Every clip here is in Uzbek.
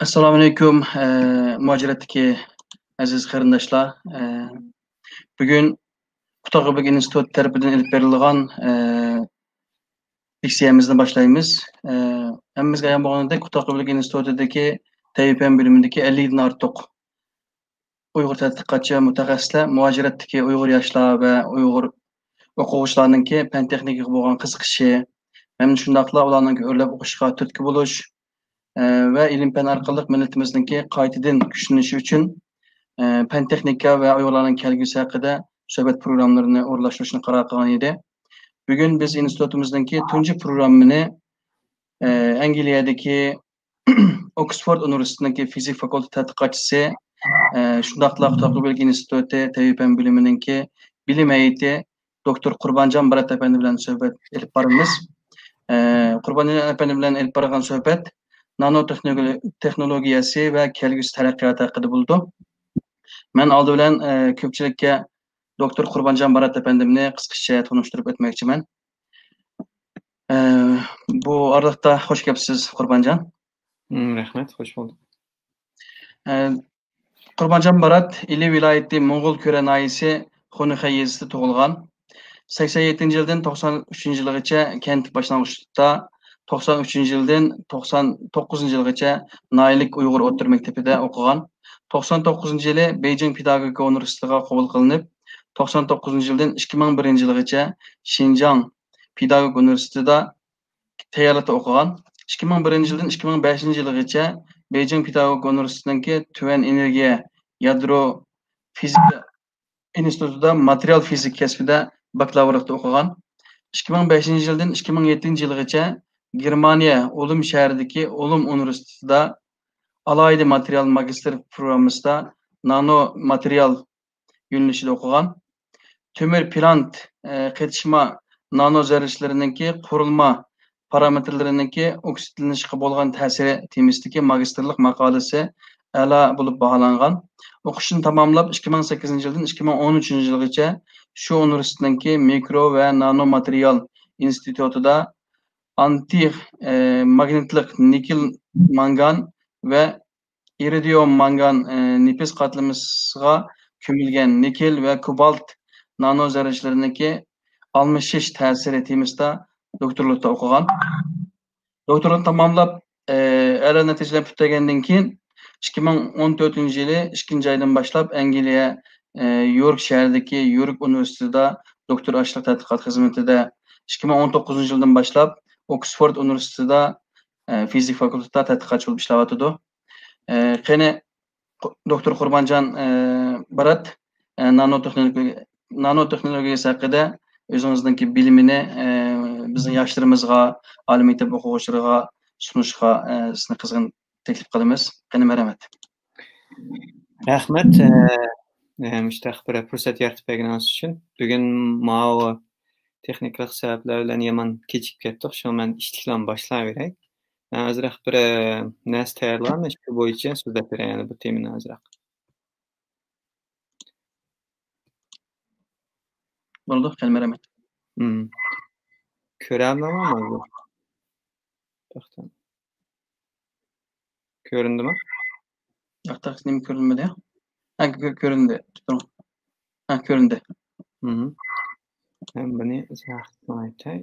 Assalomu alaykum, muajiratdagi aziz qarindoshlar. Bugun Qutlug' institut tarafidan ilib berilgan leksiyamizni boshlaymiz. Hammamizga ayon bo'lganidek, Qutlug' institutidagi TVPN bölümündeki 50'den ortiq Uyg'ur tadqiqotchi mutaxassislar muajiratdagi Uyg'ur yoshlar va Uyg'ur o'quvchilarninki fan texnikaga bo'lgan qiziqishi, mana shundaqla ularning o'rlab o'qishga turtki bo'lish ve ilim-fan orqali millatimizniki qaytadan kuchlanishi uchun fan texnika ve Uyg'urlarning kelgusi haqida suhbat programmalarini o'rlashtirishni qaror qilgan edi. Bugun biz institutimizniki tunji programmani Angliyadagi Oxford Universitetidagi fizik fakültesi tadqiqotchisi shundaqla Qutlug' instituti TVPN bölümüninki bilim heyeti Doktor Qurbonjon Barat efendi bilan suhbat elib boramiz. Qurbonjon efendi bilan elib borgan suhbat nanotexnologiyasi ve kelgusi taraqqiyoti haqida bo'ldi. Men oldi bilan ko'pchilikka Doktor Qurbonjon Barat efendimni qisqacha tanishtirib o'tmoqchiman. Bu oraliqda hoş kelibsiz Qurbonjon. Rahmat, hoş bulduk. Qurbonjon Barat Ili viloyati Mo'ng'ul Ko'ra noyisi Xunixay yezisida tug'ilgan. 87-yildan 93-yilgacha kent boshlang'ich 93-yildan 99-yilgacha Noylik Uyg'ur o'rta maktabida o'qigan. 99-yili Beijing Pedagogika universitetiga qabul qilinib, 99-yildan 2001-yilgacha Xinjiang Pedagogika universitetida tayyorlikda o'qigan. 2001-yildan 2005-yilgacha Beijing Pedagogika universitetiniki tuvan energiya yadro fizika institutida material fizik kasbida bakalavriatda o'qigan. 2005-yildan 2007-yilgacha Germaniya Ulm shahridagi Ulm universitetida alayda material magistr programmasida nano material yo'nalishida o'qigan. Temir plant qetishma nano zarrachalarininki qurilma parametrlarininki oksidlanishga bo'lgan ta'siri temasidagi magistrlik maqolasi a'lo bo'lib baholangan. O'qishini tamomlab 2008-yildan 2013-yilgacha shu universitetninki mikro va nano material institutida anti magnetlik nikel mangan ve iridium mangan nefis qatlamasiga ko'milgan nikel ve kobalt nano zarrachalarininki almashish ta'siri temasida doktorlikda o'qigan. Doktorlikni tamomlab a'lo natijalar tutagandan keyin 2014-yili 2-oydan boshlab Angliya York shahridagi York universitetida doktor ashliq tadqiqot xizmatida 2019-yildan boshlab Oxford universitetida fizik fakültetida tadqiqotchi bo'lib ishlayotdi. Qani doktor Qurbonjon Barat nanotexnologiyasi haqida o'zingizningki bilimini bizning yoshlarimizga, oliy maktab o'quvchilariga sunishga sizni qizg'in taklif qilamiz. Qani marhamat. Rahmat, mushtaq bir fursat yaratib berganingiz uchun. Bugun ma'o texnik sabablar bilan yomon kechikib ketdik. Shu men ishliklarni boshlayveray. Azroq bir narsa tayyorladim, shu bo'yicha so'zlab beray, ya'ni bu temani azroq. Bo'ldi, qani marhamat. Ko'ramizmi? To'xtam. Ko'rindimi? Yo'q, nima ko'rinmadi? Ha, ko'rindi. Ha, ko'rindi. Ben buni izohdan aytay.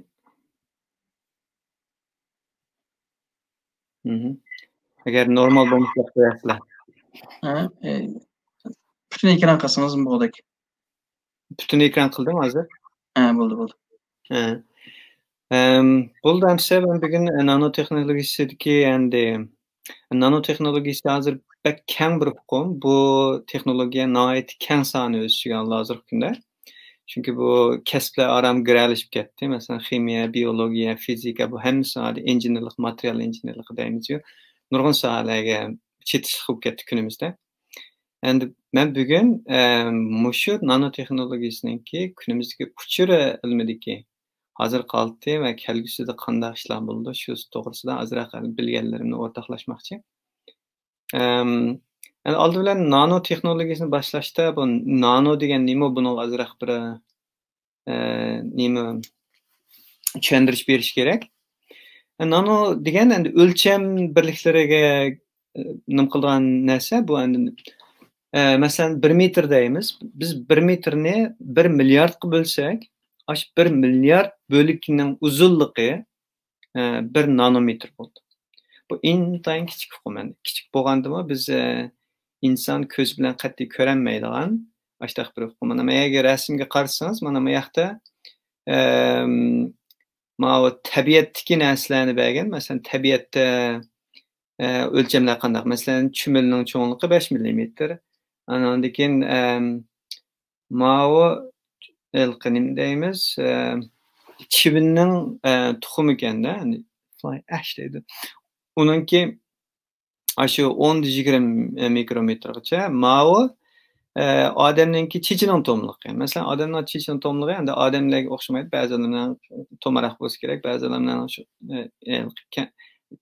Agar normal bo'lsa qo'yasizlar. Ha, butun ekran qilsangiz bo'ladi. Butun ekran qildim hozir. Ha, bo'ldi. Bo'ldi, hamsa ben bugün nanotexnologiyasidagi endi nanotexnologiyasi hozir keng bir hukum. Bu texnologiya nihoyat keng soni o'sishiga hozirgi kunda. Çünkü bu kasblar aram giralishib ketdi. Masalan, ximiya, biologiya, fizika bu hammasi injenerlik, material injenerlik deymiz-ku. Nurg'un sohalarga chetishlik bo'lib ketdi kunimizda. Endi men bugun mushu nanotexnologiyasiningki kunimizdagi uchuri ilmidagi hozir qoldi va kelgusida qanday ishlar bo'ldi, shu to'g'risida azroq bilganlarimni o'rtoqlashmoqchi. Yani oldi bilan nanotexnologiyasini boshlashda bu nano degan nima, buni azroq bir nima tushuntirish berish kerak. Nano degan endi o'lcham birliklariga nima qilgan narsa bu endi masalan 1 metr deymiz. Biz 1 metrni 1 milliardga bo'lsak, aş 1 milliard bölükning uzunligi 1 nanometr bo'ldi. Bu intayin kichik hukumen. Kichik bo'lgandimi biz inson ko'z bilan qat'iy ko'ranmaydigan ashtaq bir hukumen. Ama eğer rasmga qarasangiz, mana bu yoqda mana tabiatdagi narsalarni bergan. Masalan, tabiatda o'lchamlar qanday? Masalan, chumilning cho'ngligi 5 millimetr. Andan keyin mana ilqinim deymiz. Chivinning tuxumi ekanda, fly ash deydi. Uningki shu 10-20 mikrometrgacha. Mana odamninki chechining tomligi. Masalan, odamning chechining tomligi endi odamlarga o'xshamaydi. Ba'zilarning to'maroq bo'lsa kerak, ba'zilarning shu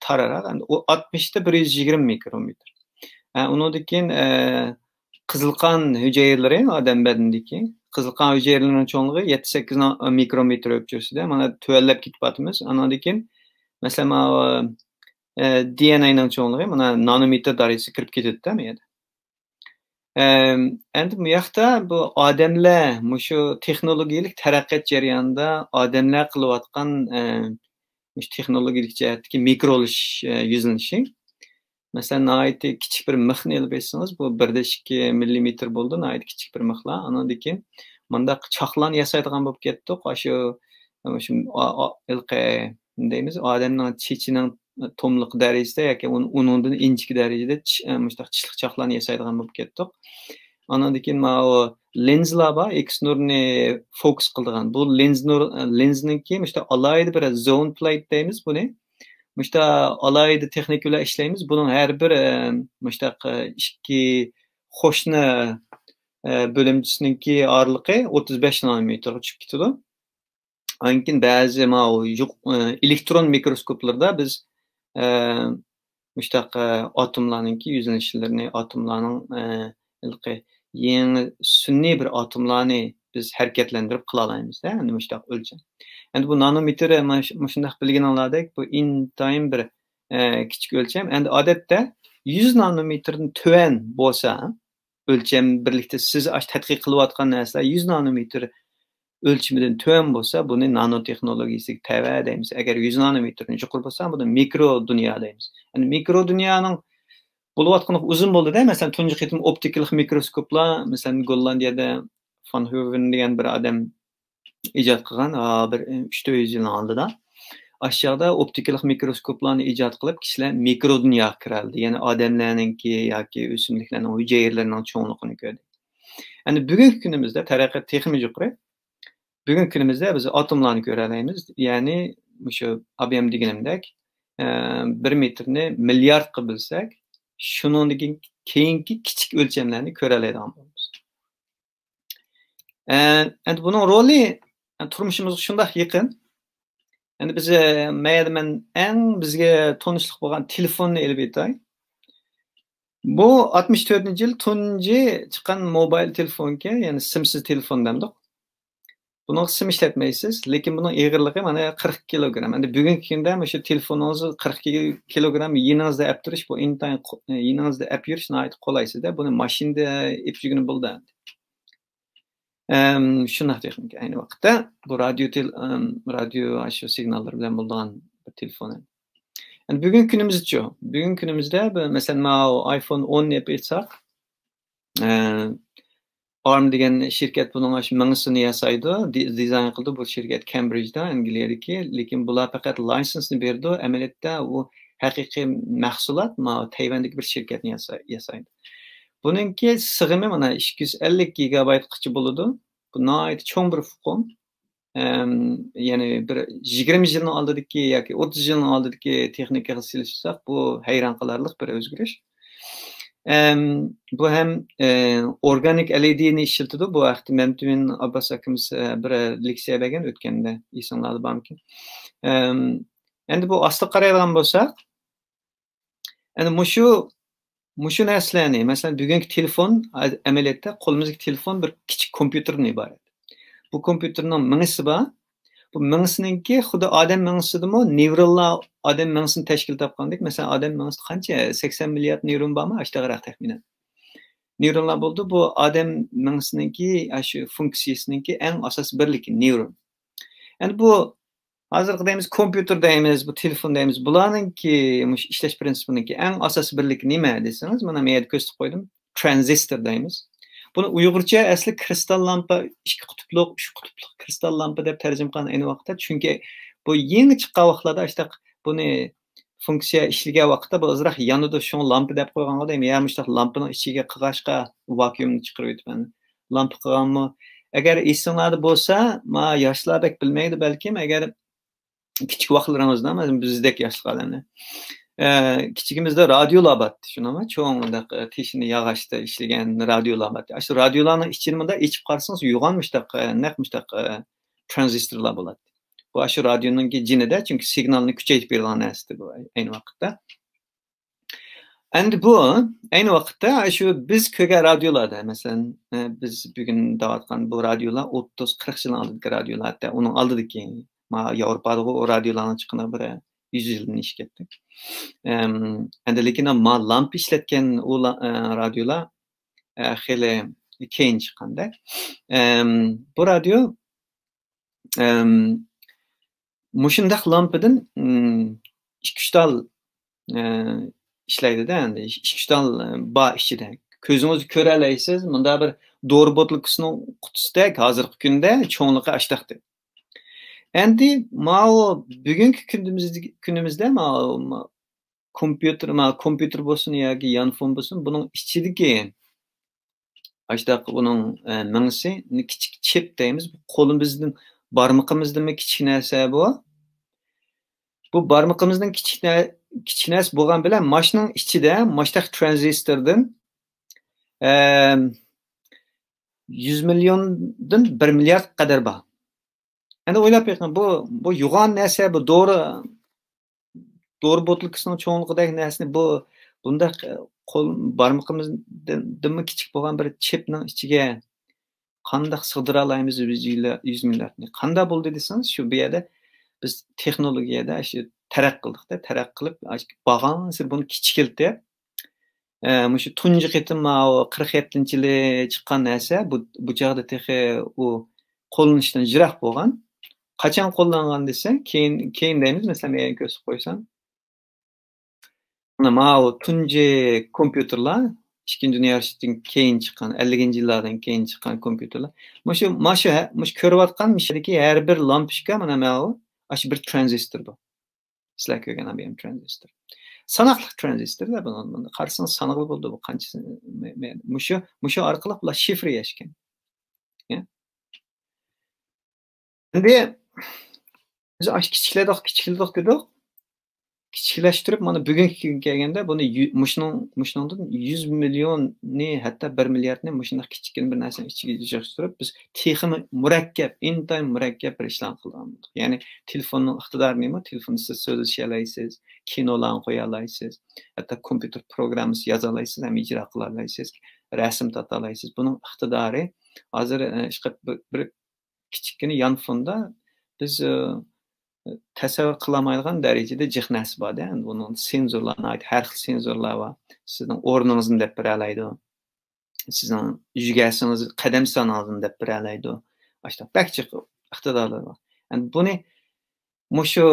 tararoq. Endi 60 ta 120 mikrometr. Undan keyin qizilqon hujayralari odam badanidagi qizilqon hujayralarining cho'ngligi 7-8 mikrometr o'lchasida. Mana tuvallab ketyapmiz. Undan keyin masalan DNAning cho'ngligi mana nanometr darajasiga kirib ketadi-da bu yerda. Endi bu yoqda bu odamlar shu texnologiyalik taraqqiyot jarayonida odamlar qilayotgan shu texnologiyalik jihatdagi mikrolash yuzlanishi. Masalan, nəhayət kiçik bir mixni elib etsangiz, bu 1-2 millimetr bo'ldi, nəhayət kiçik bir mixlar. Ondan keyin mundaq choqlarni yasaydigan bo'lib ketdik. Shu ilqi deymiz, odamning chechining tomliq darajasida yoki undan inchik darajada mustaq chiliq choqlarni yasaydigan bo'lib ketdik. Ondan keyin mana o lenslar bor, X nurni fokus qiladigan. Bu lensninki mustaq alayda bir zone plate deymiz buni. Muşta alayda texnikalar ishlaymiz. Bunun her bir muştaq ikki qo'shni bo'limchisininki oraliqi 35 nanometrga tushib ketadi. Ankin ba'zi elektron mikroskoplarda biz muştaq atomlarninki yuzlanishlarni, atomlarning yangi sun'iy bir atomlarni biz harakatlantirib qila olamiz-da, endi muştaq o'lcham. Endi bu nanometr shundaq bilganinglardek bu intayin bir kichik o'lcham. Endi odatda 100 nanometrdan tuvan bo'lsa, o'lcham birlikda siz tadqiq qilayotgan narsalar 100 nanometr o'lchamidan tuvan bo'lsa, buni nanotexnologiyasiga tava deymiz. Agar 100 nanometrdan yuqori bo'lsa, buni mikro dunyo deymiz. Endi mikro dunyoning bo'layotgani uzun bo'ldi-da. Masalan, tunji qitim optikalik mikroskoplar, masalan, Gollandiyada Van Hoven degan bir odam ijod qilgan, bir 300 yil oldida. Aşağıda optikalik mikroskoplarni ijod qilib, kishilar mikro dunyoga kiradi. Ya'ni odamlarningki yoki o'simliklarning hujayralarining cho'nligini ko'rdi. Endi bugungi kunimizda taraqqiyot texnik yuqori. Bugungi kunimizda biz atomlarni ko'ra olamiz. Ya'ni shu ob'em deganimdek 1 metrni milliardga bilsak, shuningdek keyingi kichik o'lchamlarni ko'ra oladigan bo'lamiz. Endi buning roli turmushimizga shunday yaqin. Endi biz men eng bizga tanishlik bo'lgan telefonni elib aytay. Bu 64-yil tunji chiqqan mobil telefonga, ya'ni simsiz telefon demdik. Buni sim ishlatmaysiz, lekin buning eg'irligi mana 40 kilogramm. Endi bugungi kunda shu telefoningizni 42 kilogramm yiningizda olib turish, bu intayin yiningizda olib yurish nihoyat qulaysizda. Buni mashinada olib yurgani bo'ldi. Shunday texnika ayni vaqtda bu radio shu signallar bilan bo'lgan bir telefon. Endi bugungi kunimizda bugungi kunimizda masalan iPhone 10 deb aytsak, ARM degan shirkat buning mingsini yasaydi, dizayn qildi bu shirkat Cambridge'da, Angliyadagi, lekin bular faqat lisensiya berdi. Amaliyotda u haqiqiy mahsulot Tayvandagi bir shirkatni yasaydi. Buningki sig'imi mana 250 gigabaytgacha bo'ladi. Bu nihoyat cho'ng bir fuqum. Ya'ni bir 20 yilning oldidagi yoki 30 yilning oldidagi texnikaga solishsak, bu hayron qolarlik bir o'zgarish. Bu ham organik LED'ni ishlatadi. Bu vaqtda Mamtumin Abbas akamiz bir leksiya bergan o'tganda, esinglarda bormi? Endi bu asli qaraydigan bo'lsak, endi mushu narsalarni, masalan, bugungi telefon amaliyotda qo'limizdagi telefon bir kichik kompyuterdan iborat. Bu kompyuterning mingisi bor. Bu mingsiniki xuddi odam mingsidimi, nevronlar odam mingsini tashkil topgandek. Masalan, odam mingsida qancha 80 milliard nevron bormi? Ashtag'aroq taxminan. Nevronlar bo'ldi. Bu odam mingsiniki shu funksiyasiniki eng asosiy birligi nevron. Endi bu hozirgi deymiz kompyuter deymiz, bu telefon deymiz. Bularninki ishlash prinsipiniki eng asosiy birligi nima desangiz, mana men yerda ko'rsatib qo'ydim. Transistor deymiz. Buni Uyg'urcha asli kristal lampa, ikki qutbli, uch qutbli kristal lampa deb tarjima qilgan ayni vaqtda. Chunki bu yangi chiqqan vaqtlarda ishtaq buni funksiya ishlagan vaqtda bu ozroq yanida shu lampa deb qo'yganlar deymi. Ya mushtaq lampaning ichiga qilg'ashqa vakuumni chiqarib o'tibman. Lampa qilganmi? Agar esinglarda bo'lsa, ma yoshlar bek bilmaydi balkim, agar kichik vaqtlarimizda bizdek yoshlar odamlar kichigimizda radiolar bor, shunami? Cho'ngda teshini yog'ochda ishlagan radiolar bor. Shu radiolarning ichida ichib qarasangiz uyg'onmishdaq, naqmishdaq tranzistorlar bo'ladi. Bu shu radioning jinida, chunki signalni kuchaytirib beradigan narsa bu ayni vaqtda. Endi bu ayni vaqtda shu biz ko'rgan radiolarda, masalan, biz bugun da'vatgan bu radiolar 30-40 yil oldingi radiolar, uning oldidagi Yevropada o radiolarning chiqqaniga bir 100 yildan ish ketdi. Endi lekin lampa ishlatgan u radiolar xeli keyin chiqqanda. Bu radio mushundaq lampadan 2-3 tal ishlaydi-da, endi 2-3 tal bor ichida. Ko'zingizni ko'ra olasiz, bunda bir dori botlukasining qutisida hozirgi kunda cho'ngligi ashtaqdi. Endi bugungi kunimizda kompyuter bo'lsin yoki yanfon bo'lsin, buning ichidagi ashtaq buning mingsi kichik chip deymiz. Qo'limizdan barmoqimizdan kichik narsa bu. Bu barmoqimizdan kichik narsa bo'lgan bilan mashning ichida mashtaq tranzistordan 100 milliondan 1 milliard qadar bor. Endi o'ylab beqing, bu yo'g'on narsa, bu dori botlukasining cho'nlig'idagi narsani bunda qo'l barmoqimizdan kichik bo'lgan bir chipning ichiga qanday sig'dira olamiz 100 milliardni? Qanday bo'ldi desangiz, shu bu yerda biz texnologiyada shu taraqqiy qildikda, taraqqiy qilib bag'ansir buni kichikiltib, shu tunji qitim 47-yili chiqqan narsa bu chog'da texi u qo'llanishdan jiroq bo'lgan. Qachon qo'llangan desa, keyin deymiz, masalan, men ko'rsatib qo'ysam. Mana tunji kompyuterlar, Ikkinchi dunyo urushdan keyin chiqqan, 50-yillardan keyin chiqqan kompyuterlar. Mush ko'rayotgan mishadagi har bir lampochka mana shu bir tranzistor bu. Sizlar ko'rgan ham tranzistor. Sanoqli tranzistorda buni qarasangiz sanoqli bo'ldi bu qanchasi. Mushu orqali ular shifr yashgan. Endi biz kichiklardik. Kichiklashtirib mana bugungi kunga kelganda buni mushundan 100 millionni, hatto 1 milliardni mushunday kichkina bir narsani ichiga joylashtirib biz texnik murakkab, intayin murakkab bir ishlar qilamiz. Ya'ni telefonning iqtidori nima? Telefonda siz so'zlasha olasiz, kinolarni qo'ya olasiz, hatto kompyuter programmasi yoza olasiz, ham ijro qila olasiz, rasm torta olasiz. Buning iqtidori hozir bir kichkina yanfonda biz tasavvur qilolmaydigan darajada jihnasi bor-da. Buning senzorlarni har xil senzorlar bor. Sizning o'rningizni deb bera oladi. Sizning yugasingiz, qadam soningizni deb bera oladi. Boshqa barcha iqtidorlar bor. Endi buni mushu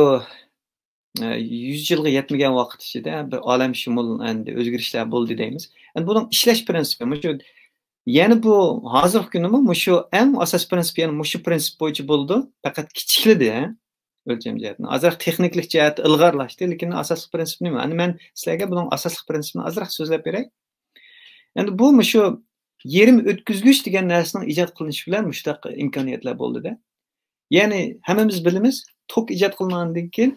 100 yilga yetmagan vaqt ichida bir olamshumul endi o'zgarishlar bo'ldi deymiz. Endi buning ishlash prinsipi mushu, ya'ni bu hozirgi kunda mushu eng asosiy prinsip, ya'ni mushu prinsip bo'yicha bo'ldi, faqat kichiklidi. O'lcham jihatdan. Azroq texniklik jihat ilg'orlashdi, lekin asosiy prinsip nima? Endi men sizlarga buning asosiy prinsipini azroq so'zlab beray. Endi bu shu yerim o'tkazgich degan narsaning ijod qilinishi bilan mushtaq imkoniyatlar bo'ldi-da. Ya'ni hammamiz bilamiz, tok ijod qilingandan keyin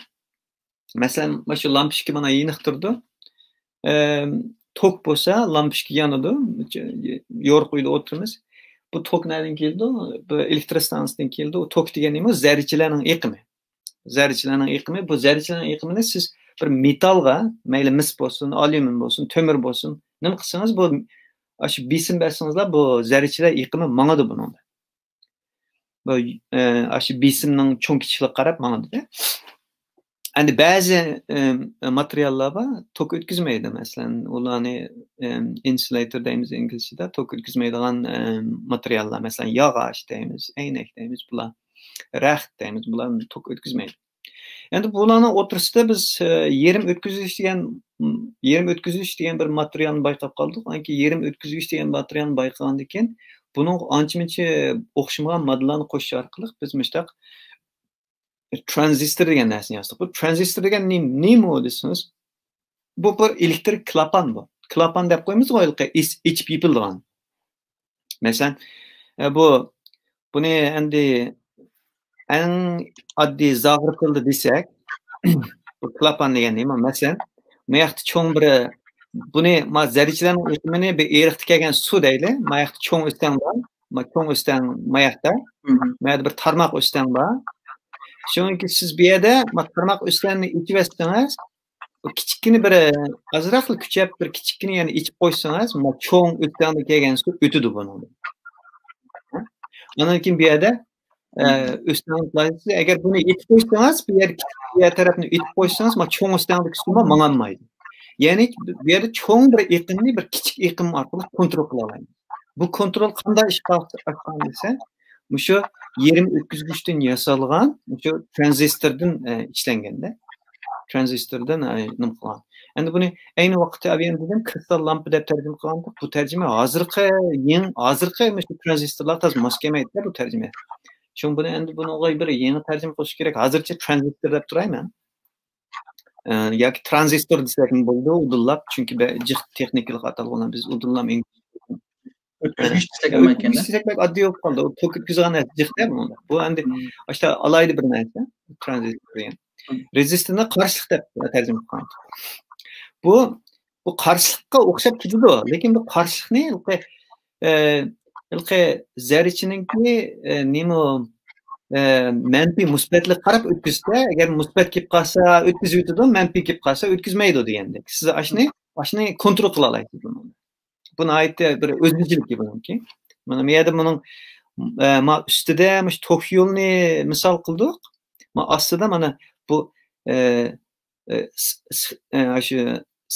masalan, shu lampochka mana yiniqtirdi. Tok bo'lsa, lampochka yonadi, yo'riq uyda o'tiramiz. Bu tok nereden keldi? Bu elektrostansiyadan keldi. O tok degan nima? Zarrachalarning iqimi. Zarrachalarning iqimi, bu zarrachalarning iqimini siz bir metalga, mayli mis bo'lsin, alyumin bo'lsin, temir bo'lsin, nima qilsangiz bu shu besim bersangizlar bu zarrachalar iqimi mangadi buningda. Aşı bisimning cho'ng kichikligiga qarab mangadi. Endi ba'zi materiallar bor, tok o'tkazmaydi. Masalan, ularni insulator deymiz inglizchada, tok o'tkazmaydigan materiallar, masalan, yog'och deymiz, aynak deymiz, bular raxt deymiz, bular tok o'tkazmaydi. Endi bularning o'tirisida biz yerim o'tkazgich degan bir materialni bayqab qoldik. Anki yerim o'tkazgich degan materialni bayqagandan keyin buning ancha-muncha o'xshamagan moddalarni qo'shish orqali biz mushtaq transistor degan narsani yozdik. Bu transistor degan nima desangiz, bu bir elektrik klapan bu. Klapan deb qo'yamiz o'yilqa ich people degan. Masalan, buni endi eng oddiy zog'ir tilda desak, bu klapan degan nima? Masalan, bu yoqda cho'ng bir buni zarichlarning o'tmini bir eriqda kelgan suv deyli. Bu yoqda cho'ng o'stan bor. Cho'ng o'stan bu yoqda. Bu yerda bir tarmoq o'stan bor. Chunki siz bu yerda tarmoq o'stanni ichib olsangiz, kichikini bir azroqli kuchab bir kichikini yana ichib qo'ysangiz, cho'ng o'standa kelgan suv o'tidi buni. Ondan keyin bu yerda o'stanliklarsiz agar buni ichib qo'ysangiz, bu yer tarafni ichib qo'ysangiz, cho'ng o'standagi suv mang'anmaydi. Ya'ni bu yerda cho'ng bir iqimni bir kichik iqim orqali kontrol qila olamiz. Bu kontrol qanday ish qilgan desa, shu yerim o'tkazgichdan yasalgan, shu transistordan ishlanganda, transistordan nima qilgan. Endi buni ayni vaqtda avian dedim, kristal lampa deb tarjima qilgandik. Bu tarjima hozirgi shu transistorlar tez mos kelmaydi bu tarjima. Shuning buni endi bir yangi tarjima qilish kerak. Hozircha transistor deb turayman. Yoki transistor desak bo'ldi, udullab, chunki jiq texnikalik atalgan biz udullam o'tkazgich desak nima ekanda? Desak oddiy bo'lib qoldi. U tok o'tkazgan narsa jiqda bu endi işte alayli bir narsa, transistor degan. Rezistorni qarshilik deb tarjima qilgan. Bu qarshilikqa o'xshab ketadi, lekin bu qarshilikni ilqi zarichiningki nima manfiy musbatlik qarab o'tkazsa, agar musbat kelib qolsa o'tkazib o'tadi, manfiy kelib qolsa o'tkazmaydi degandek. Siz ashni kontrol qila olasiz buni. Buni aytdi bir o'zgarchilik buniki. Mana bu yerda buning ustida tok yo'lni misol qildik. Ostida mana bu shu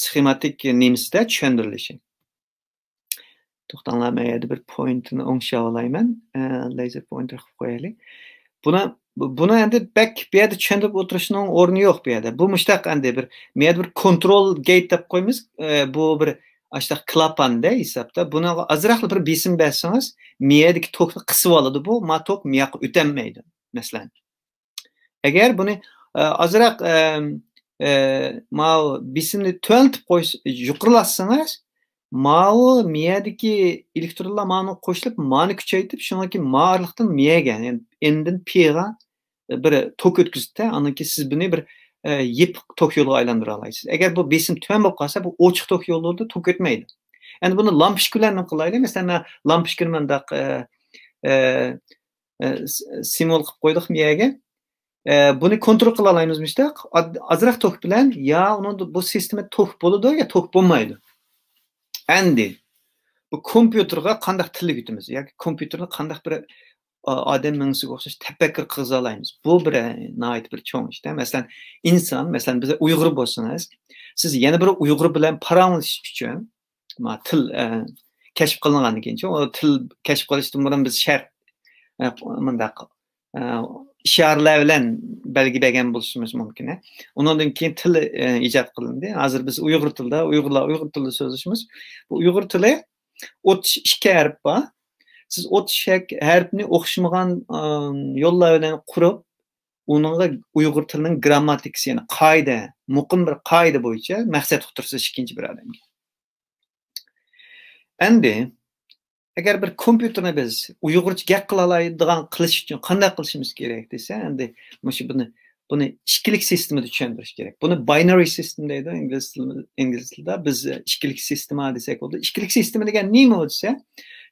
sxematik nemsda tushuntirilishi. To'xtanglar, men yerda bir pointni o'ngshab olayman. Laser pointer qilib qo'yaylik. Buni endi bu yerda tushuntirib o'tirishning o'rni yo'q bu yerda. Bu mushtaq endi bir control gate deb qo'yamiz. Bu bir ashta klapanda hisobda. Buni azroqli bir besim bersangiz, miyadagi tokni qisib oladi bu. Tok miyaga o'tolmaydi, masalan. Agar buni azroq besimni to'ltib qo'yish, yuqorilatsangiz, miyadagi elektronlar qo'shilib, kuchaytirib, shundan keyin orliqdan miyaga, ya'ni endin piga bir tok o'tkazibdi, undan keyin siz buni bir yip tok yo'liga aylantira olasiz. Agar bu besim to'm bo'lib qolsa, bu ochiq tok yo'lida tok o'tmaydi. Endi buni lampochkalarni qilaylik. Masalan, lampochkani mendaq simvol qilib qo'ydik miyaga. Buni kontrol qila olamiz mushtaq. Azroq tok bilan ya uni bu sistema tok bo'ladi yo tok bo'lmaydi. Endi bu kompyuterga qanday tillik yutamiz yoki kompyuterni qanday bir odam mingsiga o'xshash tafakkur qilza olamiz. Bu bir nihoyat bir cho'ng ishda. Masalan, inson, masalan, biz Uyg'ur bo'lsangiz, siz yana bir Uyg'ur bilan paranlashish uchun til kashf qilingandan keyin, o til kashf qilishdan burun biz shart mundaq isharalar bilan belgilagan bo'lishimiz mumkin. Undan keyin til ijod qilindi. Hozir biz Uyg'ur tilida, Uyg'urlar Uyg'ur tilida so'zlashimiz. Bu Uyg'ur tili 32 harf bor. Siz 32 harfni o'xshamagan yo'llar bilan qurib, uningga Uyg'ur tilining grammatikasi, ya'ni qoida, muqim bir qoida bo'yicha maqsad qiltirsiz ikkinchi bir odamga. Endi agar bir kompyuterni biz Uyg'urcha gap qila oladigan qilish uchun qanday qilishimiz kerak desa, endi buni ikkilik sistemada tushuntirish kerak. Buni binary system deydi ingliz tilida. Biz ikkilik sistema desak bo'ladi. Ikkilik sistema degan nima desa,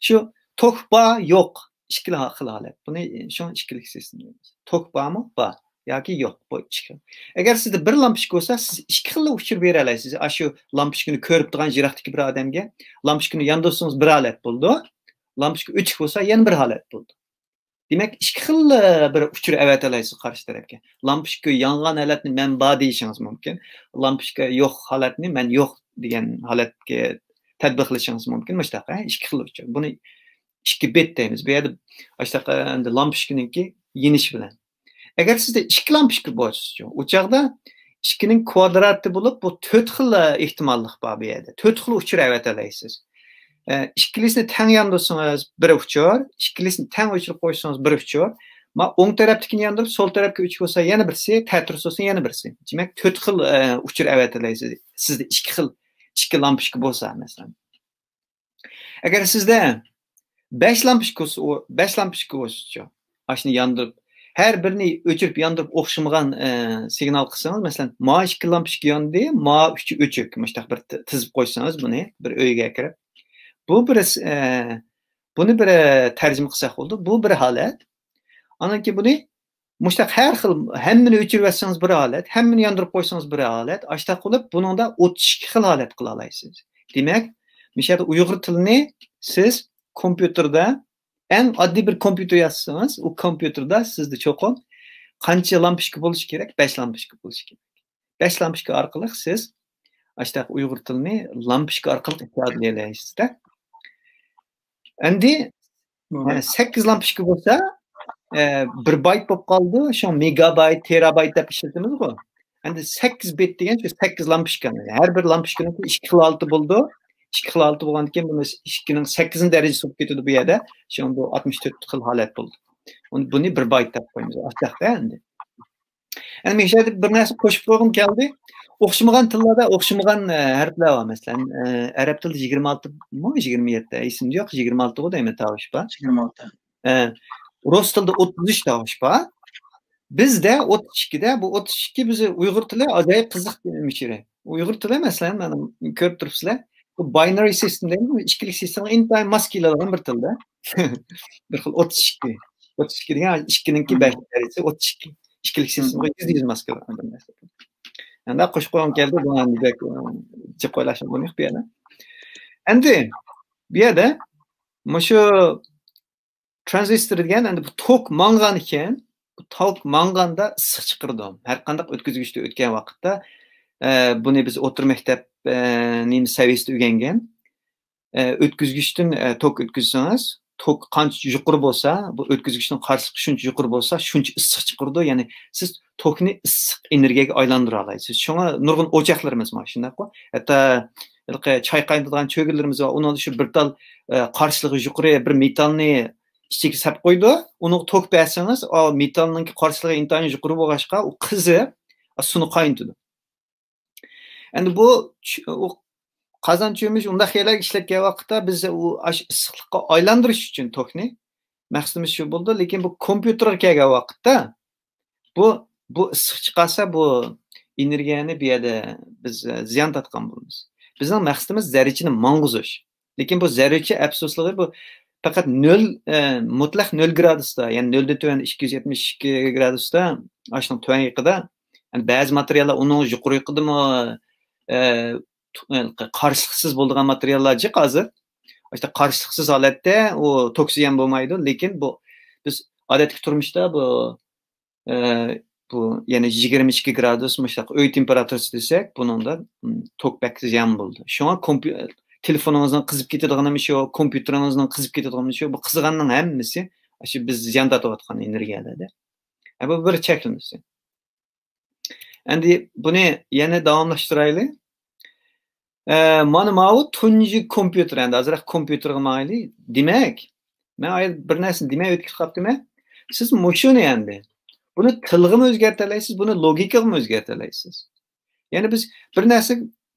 shu tok bor, yo'q, ikkili holat. Buni shu ikkilik sistem deymiz. Tok bormi? Bor. Yoki yo'q, bu ikki. Agar sizda bir lampochka bo'lsa, siz ikki xil uchir bera olasiz. Shu lampochkani ko'rib turgan jiroqdagi bir odamga lampochkani yondirsangiz bir holat bo'ldi. Lampochka o'chik bo'lsa, yana bir holat bo'ldi. Demek ikki xil bir uchur avatalaysiz qarshi tarafga. Lampochka yongan holatni men bor deyishingiz mumkin. Lampochka yo'q holatni men yo'q degan holatga tatbiqlashingiz mumkin. Mushtaq, ikki xil uchur. Buni ikki bet deymiz. Bu yerda mushtaq endi lampochkaniki yenish bilan. Agar sizda ikki lampochka bo'lsa, u chaqda ikkining kvadrati bo'lib, bu 4 xil ehtimollik bor bu yerda. 4 xil uchur avatalaysiz. İkkilisini teng yandırsanız bir uçur, ikkilisini teng uçurup koysanız bir uçur. Ma o'ng tarafdakini yandırıp sol tarafga uch bo'lsa yana birsi, ta'tirsi bo'lsa yana birsi. Demak 4 xil uçur avatalaysiz. Sizda ikki lampochka bo'lsa masalan. Agar sizda 5 lampochka bo'lsa, ashni yandırıp her birini o'chirib yandırıp o'xshamagan signal qilsangiz, masalan, ma 2 lampochka yondi, ma 3 o'chik, mushtaq bir tizib qo'ysangiz buni bir uyga kirib bunu bir tercüme qilsak bo'ldi. Bu bir holat. Anaki bunu mushtaq har xil hammani o'chirib yotsangiz bir holat, hammani yondirib qo'ysangiz bir holat, ashta qilib buningda 32 xil holat qila olasiz. Demak, mishada Uyg'ur tilini siz kompyuterda eng oddiy bir kompyuter yozsangiz, u kompyuterda sizda cho'qim qancha lampochka bo'lishi kerak? 5 lampochka bo'lishi kerak. 5 lampochka orqali siz ashta Uyg'ur tilini lampochka orqali ifodalayapsizda. Endi 8 lampochka bo'lsa, 1 byte bo'lib qoldi, shu megabayt, terabayt deb ishlatamiz-ku. Endi 8 bit degan shu 8 lampochka. Har bir lampochkaning 2 xil holati bo'ldi. 2 xil holati bo'lgandan keyin buni 2ning 8 darajasi bo'lib ketadi bu yerda. Shu bu 64 xil holat bo'ldi. Buni 1 byte deb qo'yamiz. Astaqda endi. Endi men shunday bir narsa qo'shib qo'ygim keldi. O'xshamagan tillarda o'xshamagan harflar var mesela. Arap tilida 26 mi 27 esimde yo'q, 26 bo'ldimi tovush bor. 26. Rus tilida 33 tovush bor. Bizda 32 da bu 32 bizi Uyg'ur tili ajoyib qiziq mishira. Uyg'ur tili masalan mana ko'rib turibsizlar. Bu binary system deymiz, ikkilik sistemga intayin mos keladigan bir tilda. Bir xil 32. 32 degan 2ninki 5 darajasi 32. İkkilik sistemga %100 mos keladigan bir narsa. Endi qo'shib qo'yim keldi, buni deb jib qo'ylashim bo'lmaydi bu yerda. Endi bu yerda shu transistor degan endi bu tok mangan ekan, bu tok manganda issiq chiqirdi. Har qanday o'tkazgichda o'tgan vaqtda buni biz o'tir maktabning saviyasida o'rgangan. O'tkazgichdan tok o'tkazsangiz, tok qancha yuqori bo'lsa, bu o'tkazgichning qarshiligi shuncha yuqori bo'lsa, shuncha issiq chiqirdi. Ya'ni siz tokni issiq energiyaga aylantira olasiz. Shunga nurg'un o'choqlarimiz bor, shundaqmi? Hatto choy qaynatadigan cho'gillarimiz bor. Uni shu bir tal qarshiligi yuqori bir metalni ichiga sap qo'ydi. Uni tok bersangiz, o metalning qarshiligi intayin yuqori bo'lg'achqa, u qizib, suvni qaynatadi. Endi bu qozon cho'mish unda xiylar ishlatgan vaqtda biz u issiqlikqa aylantirish uchun tokni maqsadimiz shu bo'ldi, lekin bu kompyuterga kelgan vaqtda bu issiq chiqarsa bu energiyani bu yerda biz ziyon tortgan bo'lamiz. Bizning maqsadimiz zarrachani mang'izish. Lekin bu zarracha afsusligi bu faqat 0 mutlaq 0 gradusda, ya'ni 0 dan tuvan 272 gradusda, ashning tuvanligida, yani ba'zi materiallar uning yuqoriqidimi qarshiliksiz bo'lgan materiallar jiq hozir. İşte qarshiliksiz holatda u toksiyan bo'lmaydi, lekin bu biz odatdagi turmushda bu ya'ni 22 gradus mushtaq uy temperaturasi desak, buningda tok bak ziyon bo'ldi. Shunga telefoningizning qizib ketadigan ham shu, kompyuteringizning qizib ketadigan ham shu, bu qiziganning hammasi shu biz ziyon tortayotgan energiyalarda. Bu bir cheklanisi. Endi buni yana davomlashtiraylik. Mana bu tunji kompyuter, endi azroq kompyuterga mayli. Demak, men bir narsani demay o'tib qolibdimi? Siz mushuni endi buni tilg'imi o'zgartirasiz, buni logikagami o'zgartirasiz. Ya'ni biz bir narsa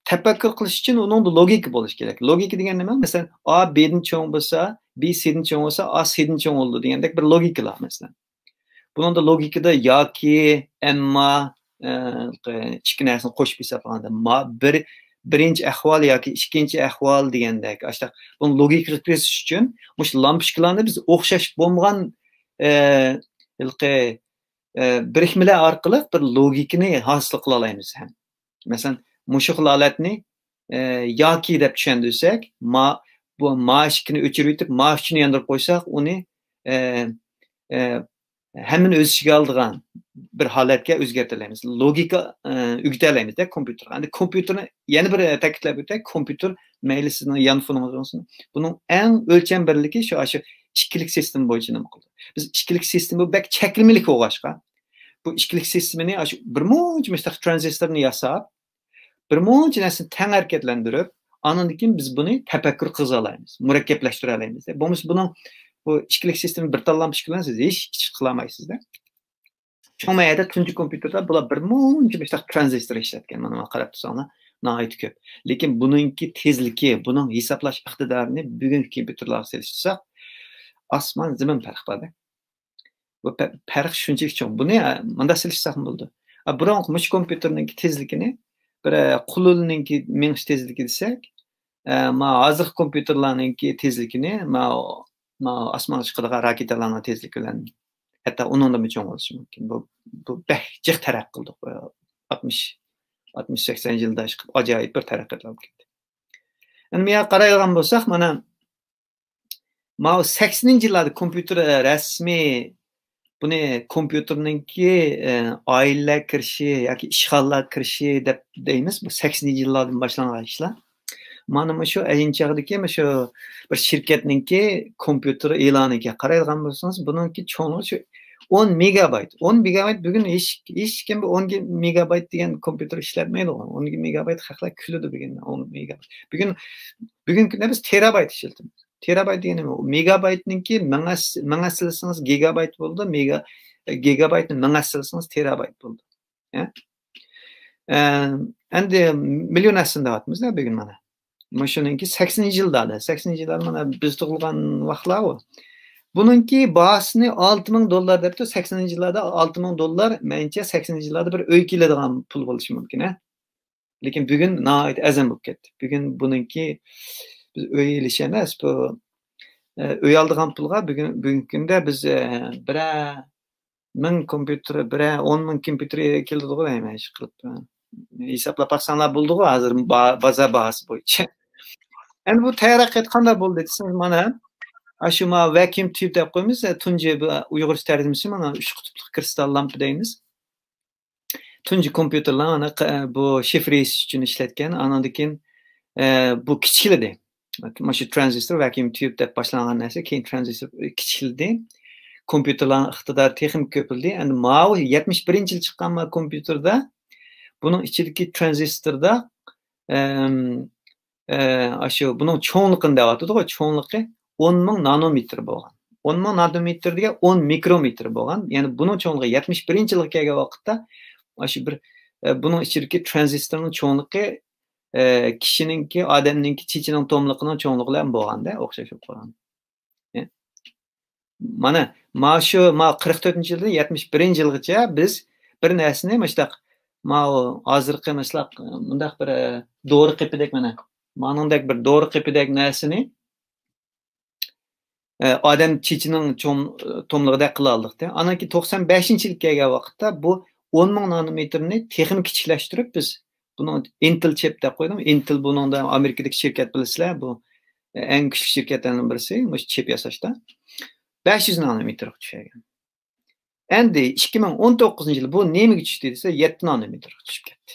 tafakkur qilish uchun uning logika bo'lishi kerak. Logika degan nima? Masalan, A B'dan cho'ng bo'lsa, B C'dan cho'ng bo'lsa, A C'dan cho'ng bo'ldi degandek bir logikalar masalan. Buningda logikada yoki, ammo ikki narsani qo'shib hisoblaganda birinchi ahvol yoki ikkinchi ahvol degandek. Ashta buni logika qilish uchun mush lampochkalarni biz o'xshash bo'lmagan birikmalar orqali bir logikani hosil qila olamiz ham. Masalan, mush holatni yoki deb tushundirsak, bu mashkini o'chirib o'tib, mashkini yondirib qo'ysak, uni Həmin öz içiga aldığan bir holatga o'zgartiramiz. Logika o'rgatalaymiz de kompyuter. Yani kompyuterni yana bir ta'kidlab o'tay, kompyuter mayli sizning yanfoningiz bo'lsin. Buning eng o'lcham birligi shu ikkilik sistem bo'yicha nima qildi. Biz ikkilik sistem bu bak chekilmelik bo'lg'ashqa. Bu ikkilik sistemini shu bir muncha mustaq tranzistorni yasab, bir muncha narsani tang harakatlantirib, andan keyin biz buni tafakkur qila olamiz, murakkablashtirib olamiz. Buning bu ikkilik sistemi bir tanlamış bilan siz hech qilolmaysiz da. Cho'mayada tunji kompyuterda bular bir muncha mustaq tranzistor ishlatgan. Mana buni qarab tursanglar, nihoyat ko'p. Lekin buningki tezligi, buning hisoblash iqtidorini bugungi kompyuterlarga solishtirsak, osmon zamin farq bor-da. Bu farq shunchalik cho'ng. Buni menda solishsak bo'ldi. Biroq mush kompyuterning tezligini bir qululninki menish tezligi desak, ma hozir kompyuterlarningki tezligini ma osmonga chiqadigan raketalarning tezligi bilan hatta undan da cho'ng bo'lishi mumkin. Bu jiq taraqqi qildi. 60-80 yilda chiqib ajoyib bir taraqqiyot olib ketdi. Endi men qaraydigan bo'lsak, mana 80-yillarda kompyuter rasmiy buni kompyuterningki oilalar kirishi yoki ishg'ollar kirishi deb deymiz. Bu 80-yillardan boshlangan ishlar. Mana shu ayinchaqdagi shu bir shirkatningki kompyuter e'loniga qaraydigan bo'lsangiz, buningki cho'nligi shu 10 megabayt. 10 megabayt bugun hech kim 10 megabayt degan kompyuter ishlatmaydi. 10 megabayt haqlar kuladi bugun 10 megabayt. Bugungi kunda biz terabayt ishlatamiz. Terabayt degani megabaytningki mingga silsangiz gigabayt bo'ldi, gigabaytni mingga silsangiz terabayt bo'ldi. Endi million aslida aytamiz-da bugun mana. Shuningki 80-yillarda, 80-yillarda mana biz tug'ilgan vaqtlar u. Buningki bahasini $6000 debdi, 80-yillarda $6000 menimcha 80-yillarda bir uy keladigan pul bo'lishi mumkin, ha. Lekin bugun nihoyat azam bo'lib ketdi. Bugun buningki biz uy elish emas, bu uy oldigan pulga bugungi kunda biz bir 1000 kompyuter, bir 10,000 kompyuter keldi-ku deyman ish qilib. Hisoblab baksanglar bo'ldi-ku hozir bozor bahasi bo'yicha. Endi bu taraqqiyot qanday bo'ldi desangiz, mana shu vacuum tube deb qo'yamiz. Tunji Uyg'ur tarjimasi mana 3 qutbli kristal lampa deymiz. Tunji kompyuterlar mana bu shifrlash uchun ishlatgan. Andan keyin bu kichikildi. Mana shu transistor vacuum tube deb boshlangan narsa, keyin transistor kichikildi. Kompyuterlarning iqtidori texnik ko'pildi. Endi 71-yil chiqqan kompyuterda bunun ichidagi transistorda shu buning cho'nligini deyapti-ku, cho'nligi 10,000 nanometr bo'lgan. 10,000 nanometr degan 10 mikrometr bo'lgan. Ya'ni buning cho'nligi 71-yilga kelgan vaqtda shu bir buning ichidagi transistorning cho'nligi kishiningki, odamningki chechining tomliqining cho'nligi bilan bo'lganda o'xshash bo'lgan. Mana shu 44-yildan 71-yilgacha biz bir narsani mashaq hozirgi maslaq bundaq bir dori qipidek mana maningdek bir dori qipidek narsani odam chechining tomligida qila oldik-da. Anaki 95-yilga kelgan vaqtda bu 10,000 nanometrni texnik kichiklashtirib biz buni Intel chip deb qo'ydim. Intel buningda Amerikadagi shirkat bilasizlar, bu eng kuchli shirkatlarning birisi, bu chip yasashda 500 nanometrga tushgan. Endi 2019-yil bu nemaga tushdi desa 7 nanometrga tushib ketdi.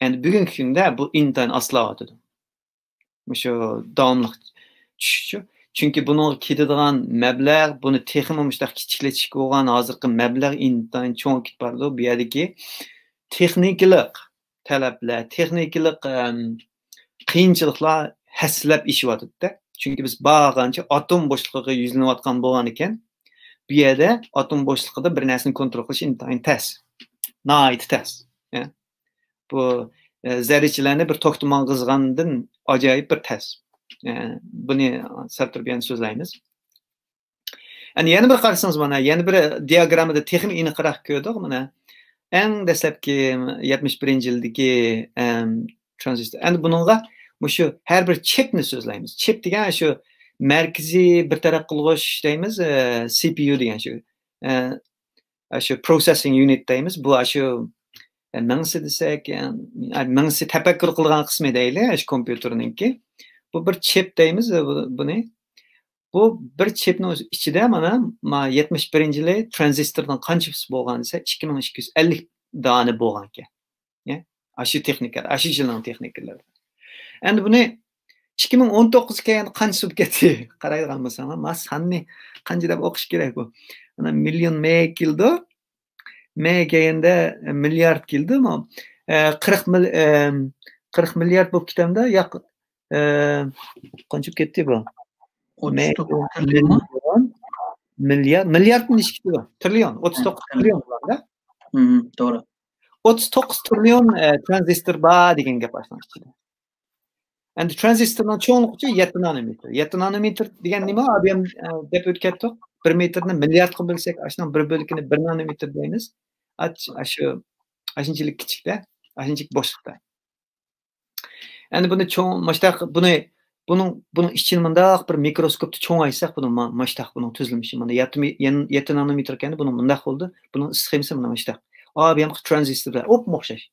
Endi bugungi kunda bu intayin aslayotdi. Shu davomli tushishi. Chunki buning ketadigan mablag', buni texnik mustaq kichiklashga bo'lgan hozirgi mablag' intayin cho'ng ketib bordi. Bu yerdagi texniklik talablar, texniklik qiyinchiliklar haslab ishyapti-da. Chunki biz bag'ancha atom bo'shligiga yuzlanayotgan bo'lgan ekan, bu yerda atom bo'shligida bir narsani kontrol qilish intayin tez. Nihoyat tez. Bu zarrachalarni bir to'xtaman qizg'andan ajoyib bir tez. Buni sartarbiyani so'zlaymiz. Yana bir qarasangiz mana, yana bir diagrammada texnik aniqroq ko'rdik. Mana eng dastlabki 71-yildagi transistor. Endi buningga shu har bir chipni so'zlaymiz. Chip degan shu markaziy bir taraf qilg'ich deymiz, CPU degan shu processing unit deymiz. Bu shu mingsi desak, mingsi tafakkur qilgan qismi deyli, shu kompyuterningki. Bu bir chip deymiz buni. Bu Bu bir chipning ichida mana 71-yili tranzistorning qanchasi bo'lgan desa 2250 dona bo'lgan ekan. Aşı texnika, aşı yılının texnikaları. Endi buni 2019 keyin qancha bo'lib ketdi? Qaraydigan bo'lsam, men sanni qancha deb o'qish kerak bu. Mana million me keldi. Me keyinda milliard keldi. 40 milliard bo'lib ketamda, yo'q. Qancha ketdi bu? 39 milyardning ishkisi bu. Trillion, 39 trillion bo'ladi. To'g'ri. 39 trillion tranzistor bor degan gap aslida. Endi tranzistorning cho'nligicha 7 nanometr. 7 nanometr degan nima? Abi ham deb o'tgandik. 1 metrni milliard qilib bilsak, ashundan 1 bo'lakini 1 nanometr deymiz. Shu ashunchalik kichikda, ashunchalik bo'shliqda. Endi buni cho'ng, mashtaq buning ichini mundaq bir mikroskopda cho'ngaysak, buni mashtaq buning tuzilmishi mana 7 nanometr ekan, buni mundaq bo'ldi. Buning sxemasi mana mashtaq. Abi ham tranzistorlar o'xshash.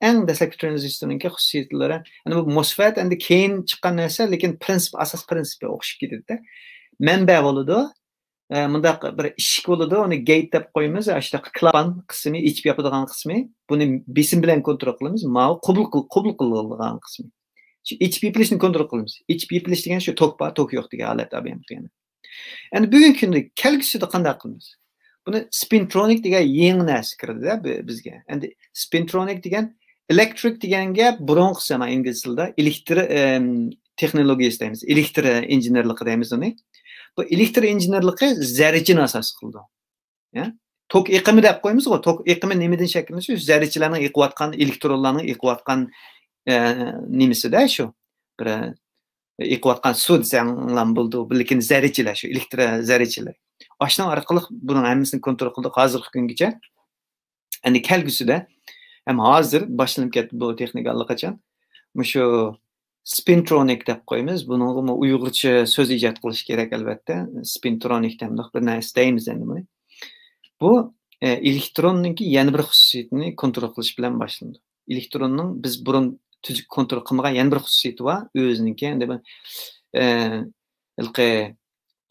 Eng dastlabki tranzistorning xususiyatlari, yani bu MOSFET endi keyin chiqqan narsa, lekin asas prinsipi o'xshab ketadi-da. Manba bo'ladi. Bundaq bir eshik bo'ladi, uni gate deb qo'yamiz, ashta klapan qismi, ichib yopadigan qismi. Buni besim bilan kontrol qilamiz. Mana qabul qiladigan qismi. Shu ichib yopilishni kontrol qilamiz. Ichib yopilish degan shu tok bor, tok yo'q degan holat abi ham qilgan. Endi bugungi kunda kelgusida qanday qilamiz? Buni spintronic degan yangi narsa kirdi-da bizga. Endi spintronic degan elektrik deganga burunqisi mana ingliz tilida elektr texnologiyasi deymiz, elektr injenerligi deymiz uni. Bu elektr injenerligi zarrachani asos qildi. Tok iqimi deb qo'yamiz-ku, tok iqimi nimadan shakllanadi? Shu zarrachalarning iqiyotgan elektronlarning iqiyotgan nimasida shu bir iqiyotgan suv desanglar bo'ldi, lekin zarrachalar shu elektr zarrachalar. Ashna orqali buning hammasini kontrol qildik hozirgi kungacha. Endi kelgusida ham hozir boshlanib ketdi bu texnika allaqachon. Shu spintronic deb qo'yamiz. Buni uyg'urcha so'z ijod qilish kerak albatta. Spintronic demdoq bir narsa deymiz endi buni. Bu elektronninki yana bir xususiyatini kontrol qilish bilan boshlandi. Elektronning biz burun tuzuk kontrol qilmagan yana bir xususiyati bor, o'ziniki endi ilqi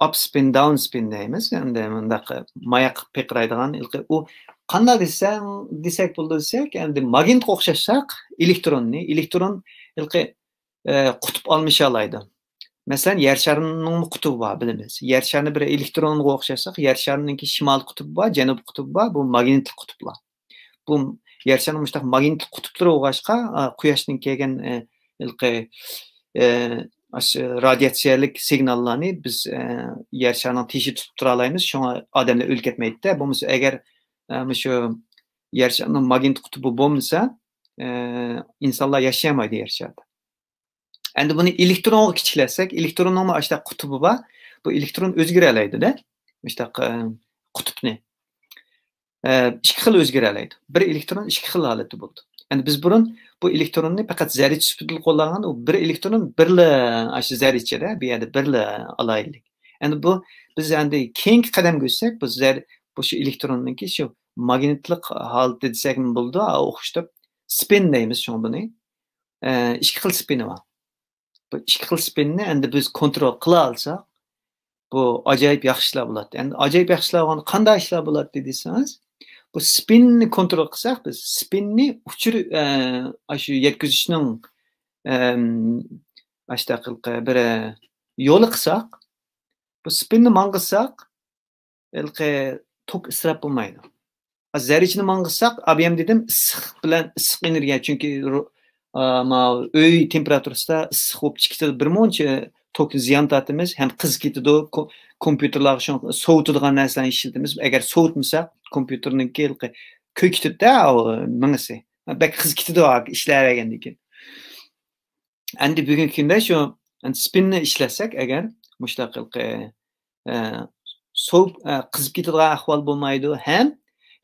up spin down spin deymiz. Endi bundaq mayoq peqiraydigan ilqi u qanday desak bo'ldi desak, endi magnitga o'xshatsak elektron ilqi qutb almışa olaydi. Masalan, yer sharining qutubi bor bilamiz. Yer sharini bir elektronga o'xshatsak, yer sharininki shimol qutubi bor, janub qutubi bor, bu magnitlik qutblar. Bu yer sharining mushtaq magnitlik qutublari o'g'ashqa quyoshning kelgan ilqi radiatsiyalik signallarni biz yer sharining teshib tutib tura olamiz. Shunga odamlar o'lib ketmaydi-da. Bo'lmasa agar shu yer sharining magnitlik qutubi bo'lmasa, insonlar yashayamaydi yer sharida. Endi buni elektronga kichiklasak, elektronning ashta qutubi bor. Bu elektron o'zgara oladi-da. Mushtaq qutbni. Ikki xil o'zgara oladi. Bir elektron ikki xil holatda bo'ldi. Endi biz burun bu elektronni faqat zarracha sifatida qo'llagan, u bir elektron birla ash zarrachada, bu yerda birla olaylik. Endi bu biz endi keyingi qadamga o'tsak, bu shu elektronninki shu magnitlik holatda desak bo'ldi, o'xshab spin deymiz shuni buni. Ikki xil spini bor. Bu ikki xil spinni endi biz kontrol qila olsak, bu ajoyib yaxshi ishlar bo'ladi. Endi ajoyib yaxshi ishlar qanday ishlar bo'ladi desangiz, bu spinni kontrol qilsak, biz spinni uchirib shu yetkazishning ashtaqilqa bir yo'li qilsak, bu spinni mang'izsak, ilqi tok isrof bo'lmaydi. Zarrachani mang'izsak, abiyam dedim, issiq energiya, chunki uy temperaturasida issiq bo'lib chiqadi, birmuncha tok ziyon tortamiz, ham qiz ketadi, kompyuterlar shun sovutadigan narsalarni ishlatamiz. Agar sovutmasak, kompyuterning kelqi ko'kitida mingisi. Bak qiz ketadi ishlagandan keyin. Endi bugungi kunda shu spinni ishlasak, agar mushtaqilqi sovib qizib ketadigan ahvol bo'lmaydi, ham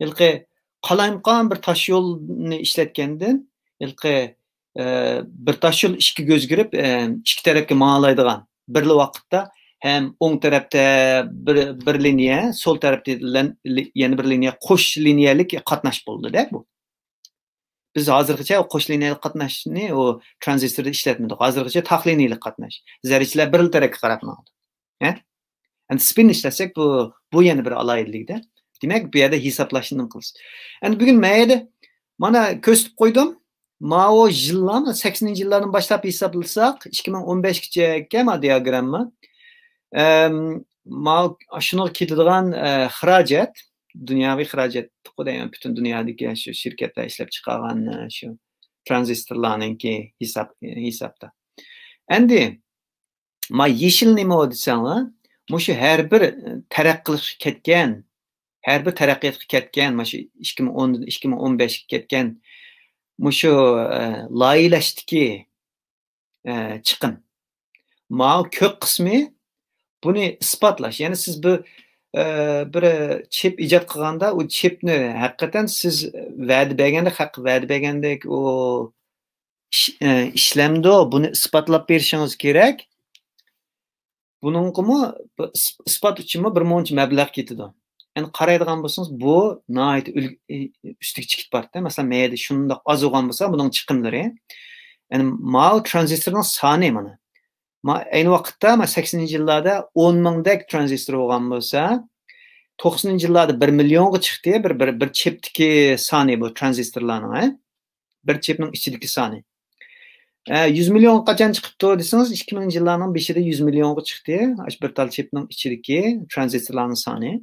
ilqi qalamqon bir tosh yo'lni ishlatgandan ilqi bir tosh yo'l ikkiga o'zgarib, ikki tarafga ma'nolaydigan bir vaqtda hem o'ng tarafda bir liniya, sol tarafda yana bir liniya, qo'sh liniyalik qatnash bo'ldi-da bu. Biz hozirgacha qo'sh liniyalik qatnashni o tranzistorda ishlatmadik. Hozirgacha taq liniyalik qatnash. Zarrachalar bir tarafga qarab maqdi. Yani spin işletsek bu yeni bir alaylıkta. Demek bir yerde hesaplashını kılız. Yani bugün meyde bana köstüp koydum. Mao yıllarını 80. yılların başlap hesaplasak 2015'e gema diyagramı. Mao şunu kilitleyen xarajat, dünyavi xarajat, yani bütün dünyadaki şu şirketler işlep çıkaran şu transistorlarınki hesapta. Endi ma yeşil nima o desanlar, şu her bir taraqqiliq ketgan, her bir taraqqiyotga ketgan, mana shu 2010 2015 ga ketgan şu loyihalashdagi chiqim. Ma ko'p qismi buni isbotlash. Ya'ni siz bir chip ijod qilganda, u chipni haqiqatan siz va'da bergandek o ishlamda buni isbotlab berishingiz kerak. Buningmi isbot uchun bir muncha mablag' ketadi. Yani qaraydigan bo'lsangiz, bu nihoyat ustiga chiqib bordi. Masalan, mayda shundoq oz bo'lgan bo'lsa, buning chiqimlari. Yani Mao transistorning soni mana. Aynı vaqtda 80. yıllarda 10 mingdek transistor bo'lgan bo'lsa, 90. yıllarda 1 millionga chiqdi. Bir chipdagi soni bu transistorlarning, bir chipning ichidagi soni. 100 milyon qachon chiqibdi desangiz, 2000 yillarning 5'ida 100 millionga chiqdi. Bir tal chipning ichidagi transistorlarning soni.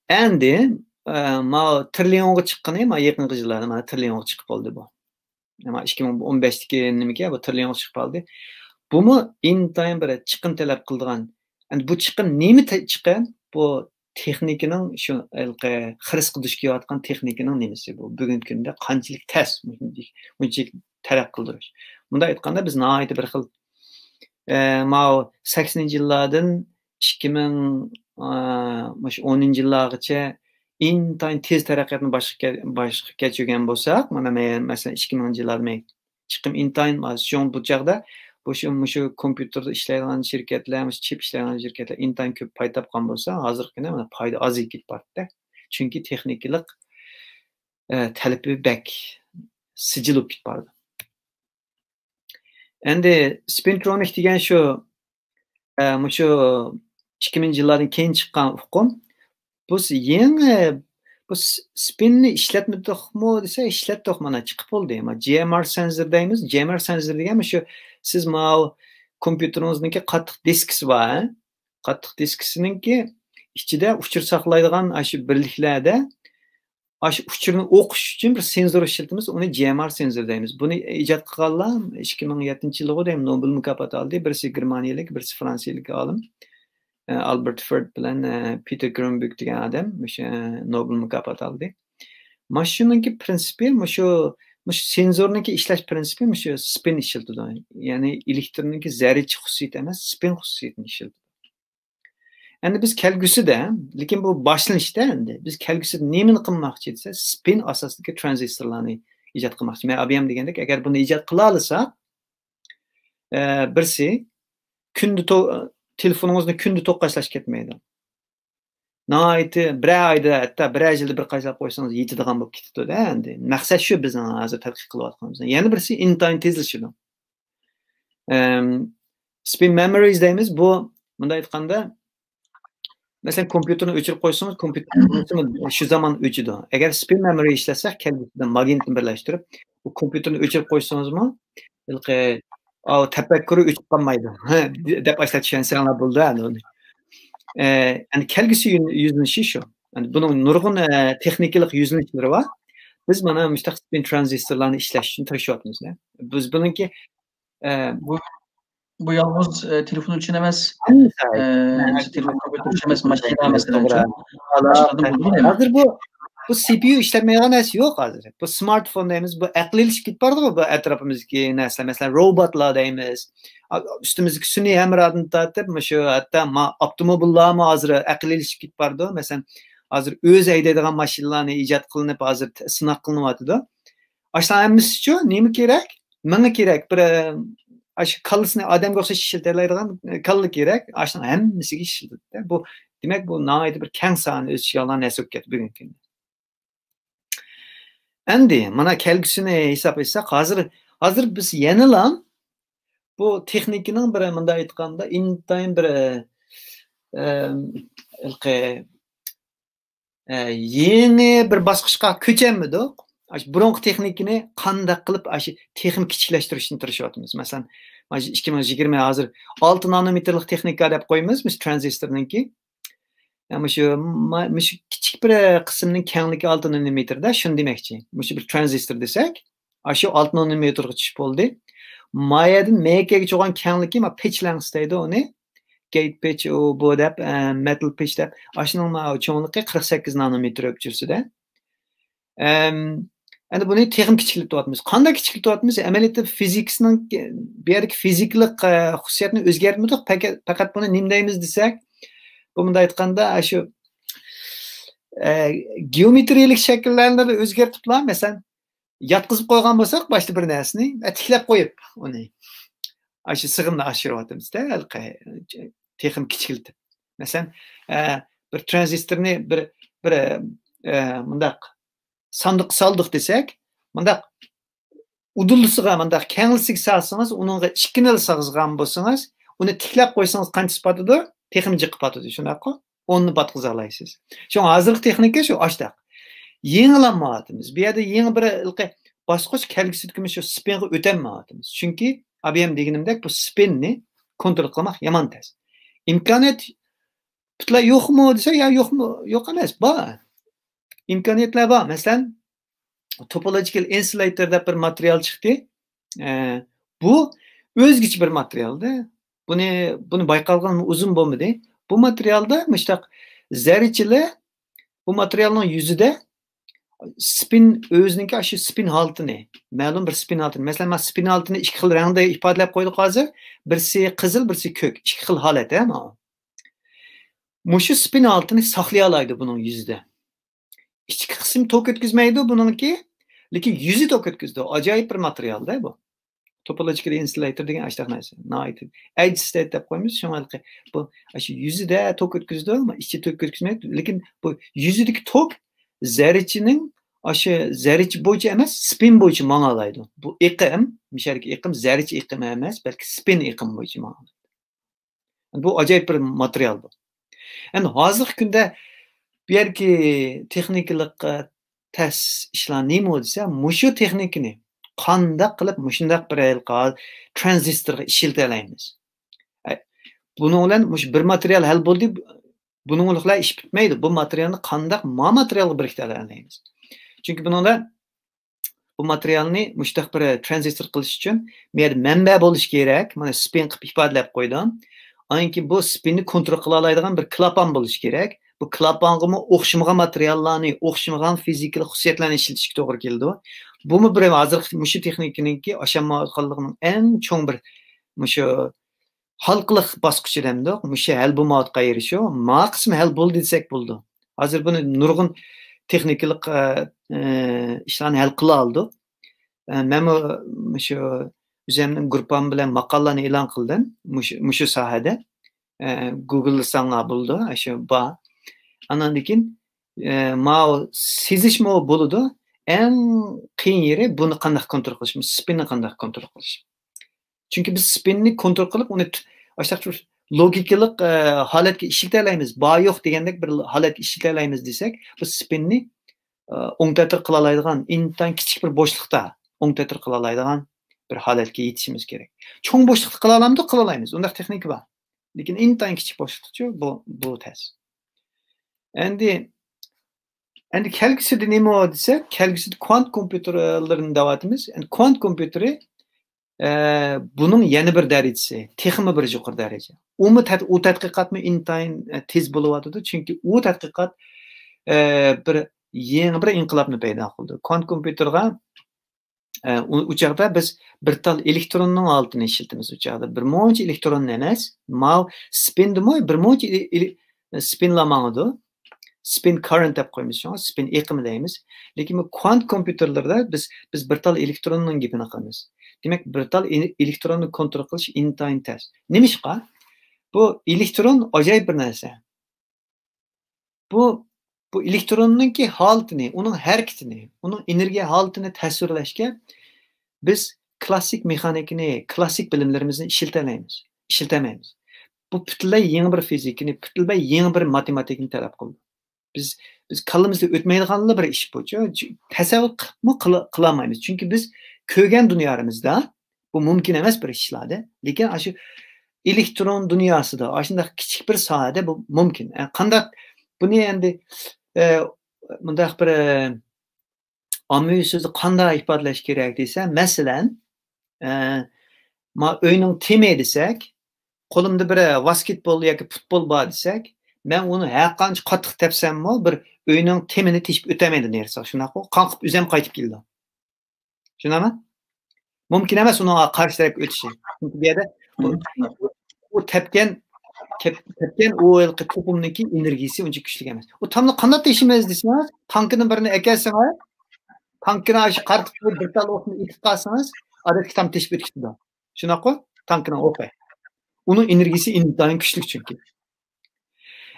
Endi ma trillionga chiqqani, ma yaqinqi yillarda mana trillionga chiqib qoldi bu. Ama 2015'deki nimaga bu trillionga chiqib qoldi. Bumi intayin bir chiqim talab qildigan. Yani bu chiqim nima chiqim? Bu texnikaning shu xiris qidish kelayotgan texnikaning nimasi bu? Bugungi kunda qanchalik tez bunchalik taraq qildirish. Bunda aytganda biz nihoyat bir xil Mao 80 yillardan 2010 yillargacha intayin tez taraqqiyotni boshqa kechirgan bo'lsak, mana masalan 2000 yillarda chiqim intayin shu bu chaqda şu kompüterda ishlaydigan shirkatlar, chip ishlaydigan shirkatlar intayin ko'p paydo topgan bo'lsa, hozirgina mana paydo ozib ketibdi. Chunki texnikalik talabi bak sijilib ketibdi. Endi spintronic degan shu 2000 yillardan keyin chiqqan hukm, bu yangi bu spinni ishlatmadikmi desa, ishlatdik, mana chiqib bo'ldi. GMR sensor deymiz. GMR sensor degan shu siz Mao kompüteringizniki qattiq diskisi bor. Qattiq diskisiningki ichida uchur saqlaydigan shu birliklarda shu uchurni o'qish uchun bir sensor ishlatamiz. Uni GMR sensor deymiz. Buni ijod qilganlar 2007-yilda deyim Nobel mukofoti oldi. Birisi germaniyalik, birisi fransiyalik olim. Albert Ford bilan Peter Grönberg degan odam o'sha Nobel mukofoti oldi. Mana shuningki prinsipi, shu senzorniki ishlash prinsipi shu spin ishlatadi. Ya'ni elektroniki zarrachi xususiyat emas, spin xususiyatini ishlatadi. Endi biz kelgusida, lekin bu boshlanishda endi biz kelgusida nimani qilmoqchi desa, spin asosidagi transistorlarni ijod qilmoqchi. Men ABM degandek, agar buni ijod qila olsak, birsi telefoningizni kunda to'qqaslash ketmaydi. Nihoyatda bir oyda, hatto bir yilda bir qaslab qo'ysangiz yetadigan bo'lib ketadi endi. Maqsad shu bizning hozir tadqiq qilayotganimiz. Yana birisi intayin tezlashidir. Spin memories deymiz. Bu bunda aytganda, masalan kompyuterni o'chirib qo'ysangiz, kompyuter shu zaman o'chidi. Agar spin memory ishlasak, kelgusida magnitni birlashtirib, bu kompyuterni o'chirib qo'ysangizmi, tafakkuri o'chib qolmaydi deb ishlatishinglar bo'ldi. Yani kelgusi yuzlanishi shu. Yani buning nurg'un texnikalik yuzlanishlari bor. Biz mana mustaqil transistorlarni ishlash uchun tirishyapmiz. Biz buniki bu yalnız telefon için emas, telefon kompüter için emas, makina mesela. Hazır bu CPU işletmeyen narsa yok hazır. Bu smartphone deymiz, bu aqlli kit bardı bu etrafımızdaki narsa. Mesela robotlar deymiz. Üstümüzdeki sun'iy hamrodni tortib, shu hatto avtomobillarmi hazır aqlli kit bardı. Mesela hazır o'z haydaydigan mashinalarni ijod qilinib, hozir sinov qilinyapti. Ashlan hammasi nima kerak? Menga kerak bir shu kallasini odamga o'xshash ishlatadigan kalla kerak. Ashlan hammasiga ishlatadi. Bu demak bu nihoyat bir keng soni o'z ichiga olgan narsa bo'lib ketdi bugungi kunda. Endi mana kelgusini hisob etsak, hozir biz yenilam bu texnikaning bir munda aytganda intayin bir yeni bir bosqichga ko'chammidik. Burungi texnikani qanday qilib texnik kichiklashtirishni tirishayapmiz. Masalan, 2020 hozir 6 nanometrlik texnika deb qo'yamiz biz tranzistorniki. Shu kichik bir qismning kengligi 6 nanometrda, shuni demoqchi. Shu bir tranzistor desak, shu 6 nanometrga tushib bo'ldi. Mayadan mekaga cho'g'an kengligi pitch length deydi uni. Gate pitch bu deb, metal pitch deb. Shuning cho'ngligi 48 nanometr o'lchamisida. Endi buni texnik kichiklayapmiz. Qanday kichiklayapmiz? Amaliyotda fizikning bu yerdagi fiziklik xususiyatni o'zgartirmadik. Faqat buni nima deymiz desak, bu bunday aytganda shu geometriyalik shakllarni o'zgartiriblar. Masalan, yotqizib qo'ygan bo'lsak, boshqa bir narsani tiklab qo'yib uni shu sig'imni oshiryapmiz-da, texnik kichiklatib. Masalan, bir tranzistorni bir bundaq sandiq soldik desak, bundaq udulisiga bundaq kenglisiga solsangiz, uningga 2 nil sig'izgan bo'lsangiz, uni tiklab qo'ysangiz qancha sifatida texnik jiqib qotadi, shunaqmi? 10 ni batqiza olasiz. Shu hozirgi texnika shu ashdaq. Yenilanmayapmiz. Bu yerda yangi bir bosqich kelgusidagi shu spinga o'tanmayapmiz. Chunki ABM deganimdek bu spinni kontrol qilmoq yomon tez. İmkoniyat butunlay yo'qmi desa, yo'qmi? Yo'q emas, bor. İmkoniyatlar bor. Masalan, topological insulator deb bir material chiqdi. Bu o'zgacha bir materialda. Buni bayqalgan uzun bo'lmadi. Bu materialda mushtaq zarrachilar bu materialning yuzida spin o'zininki shu spin holatini, ma'lum bir spin holatini. Masalan, men spin holatini ikki xil rangda ifodalab qo'ydik hozir. Birisi qizil, birisi ko'k. Ikki xil holat, Mushu spin holatini saqlay oladi buning yuzida. Ichki qism tok o'tkazmaydi buningki, lekin yuzi tok o'tkazdi. Ajoyib bir materialda bu. Topological insulator degan ashtaq narsa. Edge state deb qo'yamiz. Shunaqaki bu shu yuzida tok o'tkazdi, ammo ichi tok o'tkazmaydi. Lekin bu yuzidagi tok zarrachining zarrachi bo'yicha emas, spin bo'yicha ma'nolaydi. Bu iqim, mishalki iqim zarrachi iqim emas, balki spin iqim bo'yicha ma'nolaydi. Bu ajoyib bir material bu. Endi hozirgi kunda bu yerki texnikalik ishlar nima desa, mushu texnikani qanday qilib shundaq bir tranzistorga ishlatyapmiz. Buning bilan bir material hal bo'ldi. Buning bilan ish bitmaydi. Bu materialni qanday materialga biriktiramiz. Chunki buningda bu materialni mushtaq bir tranzistor qilish uchun men manba bo'lish kerak. Mana spin qilib ifodalab qo'ydim. Anki bu spinni kontrol qila oladigan bir klapan bo'lish kerak. Bu klapanga o'xshamagan materiallarni, o'xshamagan fizikal xususiyatlarni ishlatishga to'g'ri keldi. Bumi bir hozir mushu texnikaninki oshanmayotganligining eng cho'ng bir mushu xalqliq bosqichi demdik. Mushu hal bo'lmayotgan yeri shu. Ma qismi hal bo'ldi desak bo'ldi. Hozir buni nurg'un texnikalik ishlarni hal qila oldik. Men mushu o'zimning guruhim bilan maqolalarni e'lon qildim mushu sohada. Google'da sanlar bo'ldi, shu bor. Andan keyin sezishmo bo'ladi. Eng qiyin yeri buni qanday kontrol qilish, spinni qanday kontrol qilish. Chunki biz spinni kontrol qilib, uni logikalik holatga ishlatalaymiz. Bor yo'q degandek bir holatga ishlatalaymiz desak, bu spinni o'ng ta'tir qila oladigan, intan kichik bir bo'shliqda o'ng ta'tir qila oladigan bir holatga yetishimiz kerak. Cho'ng bo'shliqda qila olamizmi? Qila olamiz. Unda texnika bor. Lekin intan kichik bo'shliqcha bu tez. Endi kelgusida nima desa, kelgusida kvant kompyuterlarini davatimiz. Endi kvant kompyuteri buning yana bir darajasi, texmi bir yuqori daraja. U tadqiqotmi intayin tez bo'lyapti, chunki u tadqiqot yangi bir inqilobni paydo qildi. Kvant kompyuterga u chaqda biz bir tal elektronning altini ishlatamiz u chaqda. Bir muncha elektron emas, spin demoy, bir muncha spinlamangdi. Spin current deb qo'yamiz, spin iqimi deymiz. Lekin bu kvant kompyuterlarda biz bir tal elektronning gapini qilamiz. Demak, bir tal elektronni kontrol qilish intayin tez. Nimishqa? Bu elektron ajoyib bir narsa. Bu elektronninki holatini, uning harakatini, uning energiya holatini tasvirlashga biz klassik mexanikani, klassik bilimlarimizni ishlatamaymiz. bu butunlay yangi bir fizikani, butunlay yangi bir matematikani talab qildi. Biz kallamızda o'tmaydiganlar bir ish bu. Tasavvur qilolmaymiz. Chunki biz ko'rgan dunyomizda bu mumkin emas bir ishlarda, lekin shu elektron dunyosida, shunday kichik bir sohada bu mumkin. Qanday buni endi mundaq bir ommaviy so'zda qanday ifodalash kerak desa, masalan, uyning temi desak, qo'limda bir basketbol yoki futbol bor desak, men uni har qancha qattiq tepsammi, bir uyning temini teshib o'tamaydi narsa. Shunaqa, qanqib o'zim qaytib keldi. Tushunami? Mumkin emas uni qarshi tarafga o'tishi. Chunki bu yerda u tepgan o to'pimniki energiyasi uncha kuchli emas. U tamni qanday teshimiz desangiz, tankini birini ekansangiz, tankini shu qartib bir tal o'qni itib qolsangiz, odatda tam teshib o'tishdi. Shunaqa tankini o'qi. Uning energiyasi intayin kuchli chunki.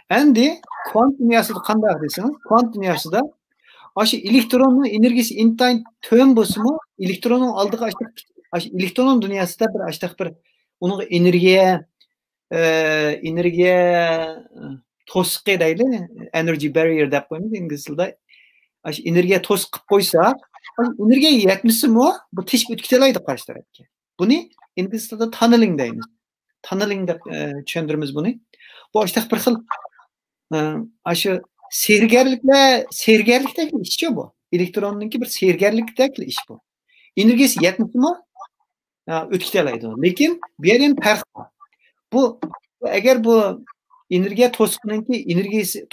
Endi kvant dunyosida qanday desangiz, kvant dunyosida shu elektronning energiyasi intayin to'm bo'lsa-mu, elektronning oldiga elektron dunyosida bir uning energiya to'siqi deydi, energy barrier deb qo'yamiz ingliz tilida. Energiya to'siq qilib qo'ysa, energiya yetmasa-mu, bu teshib o'tkaziladi qarshi tarafga. Buni ingliz tilida tunneling deymiz. Tunneling deb tushundiramiz buni. Bu bir xil shu sergarlikdagi ish bu. Elektronninki bir sergarlikdagi ish bu. Energiyasi yetmasa-mu, o'tkaziladi. Lekin bu yerdan farq bor. Bu agar bu energiya to'siqninki energiyasi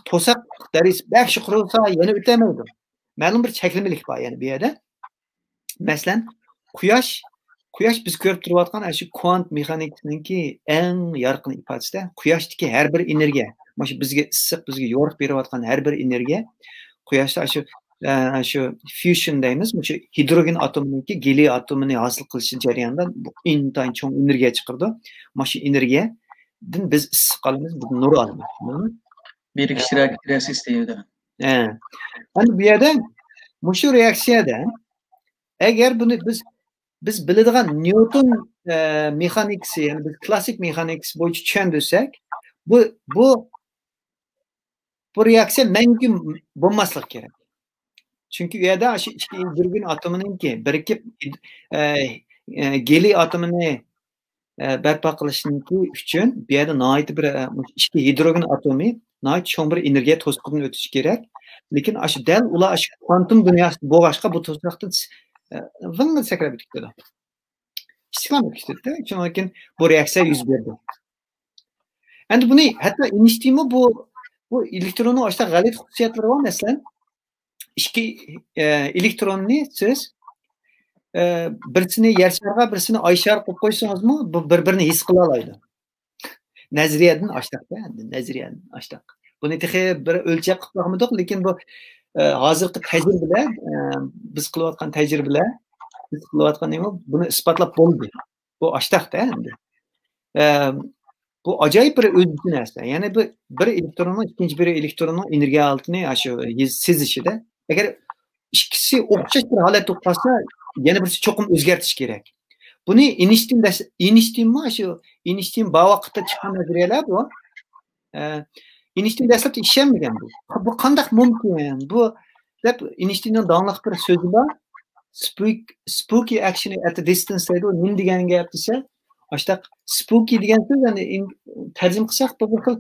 to'saq darajasi baxshi qurilsa, yana o'tamaydi. Ma'lum bir cheklamalik bor yani bu yerda. Masalan, quyosh biz ko'rib turayotgan shu kvant mexanikasininki eng yorqin ifodasida quyoshdagi har bir energiya, mana shu bizga issiq, bizga yo'riq berayotgan har bir energiya quyoshda shu fusion deymiz, shu hidrogen atominiki geliy atomini hosil qilish jarayonida intayin cho'ng energiya chiqardi. Mana shu energiyadan biz issiq qolamiz, biz nur olamiz. Bir ishtirok istaydi. Endi bu yerda shu reaksiyada agar buni biz biladigan Newton mexanikasi, ya'ni biz klassik mexanikasi bo'yicha tushundirsak, bu reaksiya mumkin bo'lmasligi kerak. Chunki u yerda shu ikki hidrogen atominiki birikib geliy atomini barpo qilishniki uchun bu yerda nihoyat bir ikki hidrogen atomi nihoyat cho'ng bir energiya to'siqidan o'tishi kerak. Lekin shu dal ular shu kvantum dunyosida bo'lg'achqa bu to'siqdan vingni sakrab o'tdi. Ishlam o'tdi. Chunki bu reaksiya yuz berdi. Endi buni hatto Einsteinmi bu elektronning o'sha g'alati xususiyatlari bor. Masalan, ikki elektronni siz birisini yer shariga, birisini oy shariga qo'yib qo'ysangizmi, bu bir-birini his qila oladi. Nazariyadan oshdaqda, nazariyadan oshdaq. Buni texi bir o'lchab qilib boqmadik, lekin bu hozirgi tajribalar, biz qilayotgan tajribalar, biz qilayotgan nima buni isbotlab bo'ldi. Bu oshdaqda endi. Bu ajoyib bir o'zga narsa. Ya'ni bir elektronning ikkinchi bir elektronning energiya oltini shu sezishida, agar ikkisi o'xshash bir holatda qolsa, yana birisi cho'qim o'zgartirish kerak. Buni Einstein bu vaqtda chiqqan nazariyalar bu. Einstein dastlabda ishonmagan bu. Bu qanday mumkin? Bu deb Einsteinning donglik bir so'zi bor. Spooky action at a distance deydi. Nim degan gap desa, ashta spooky degan so'z endi tarjima qilsak bu bir xil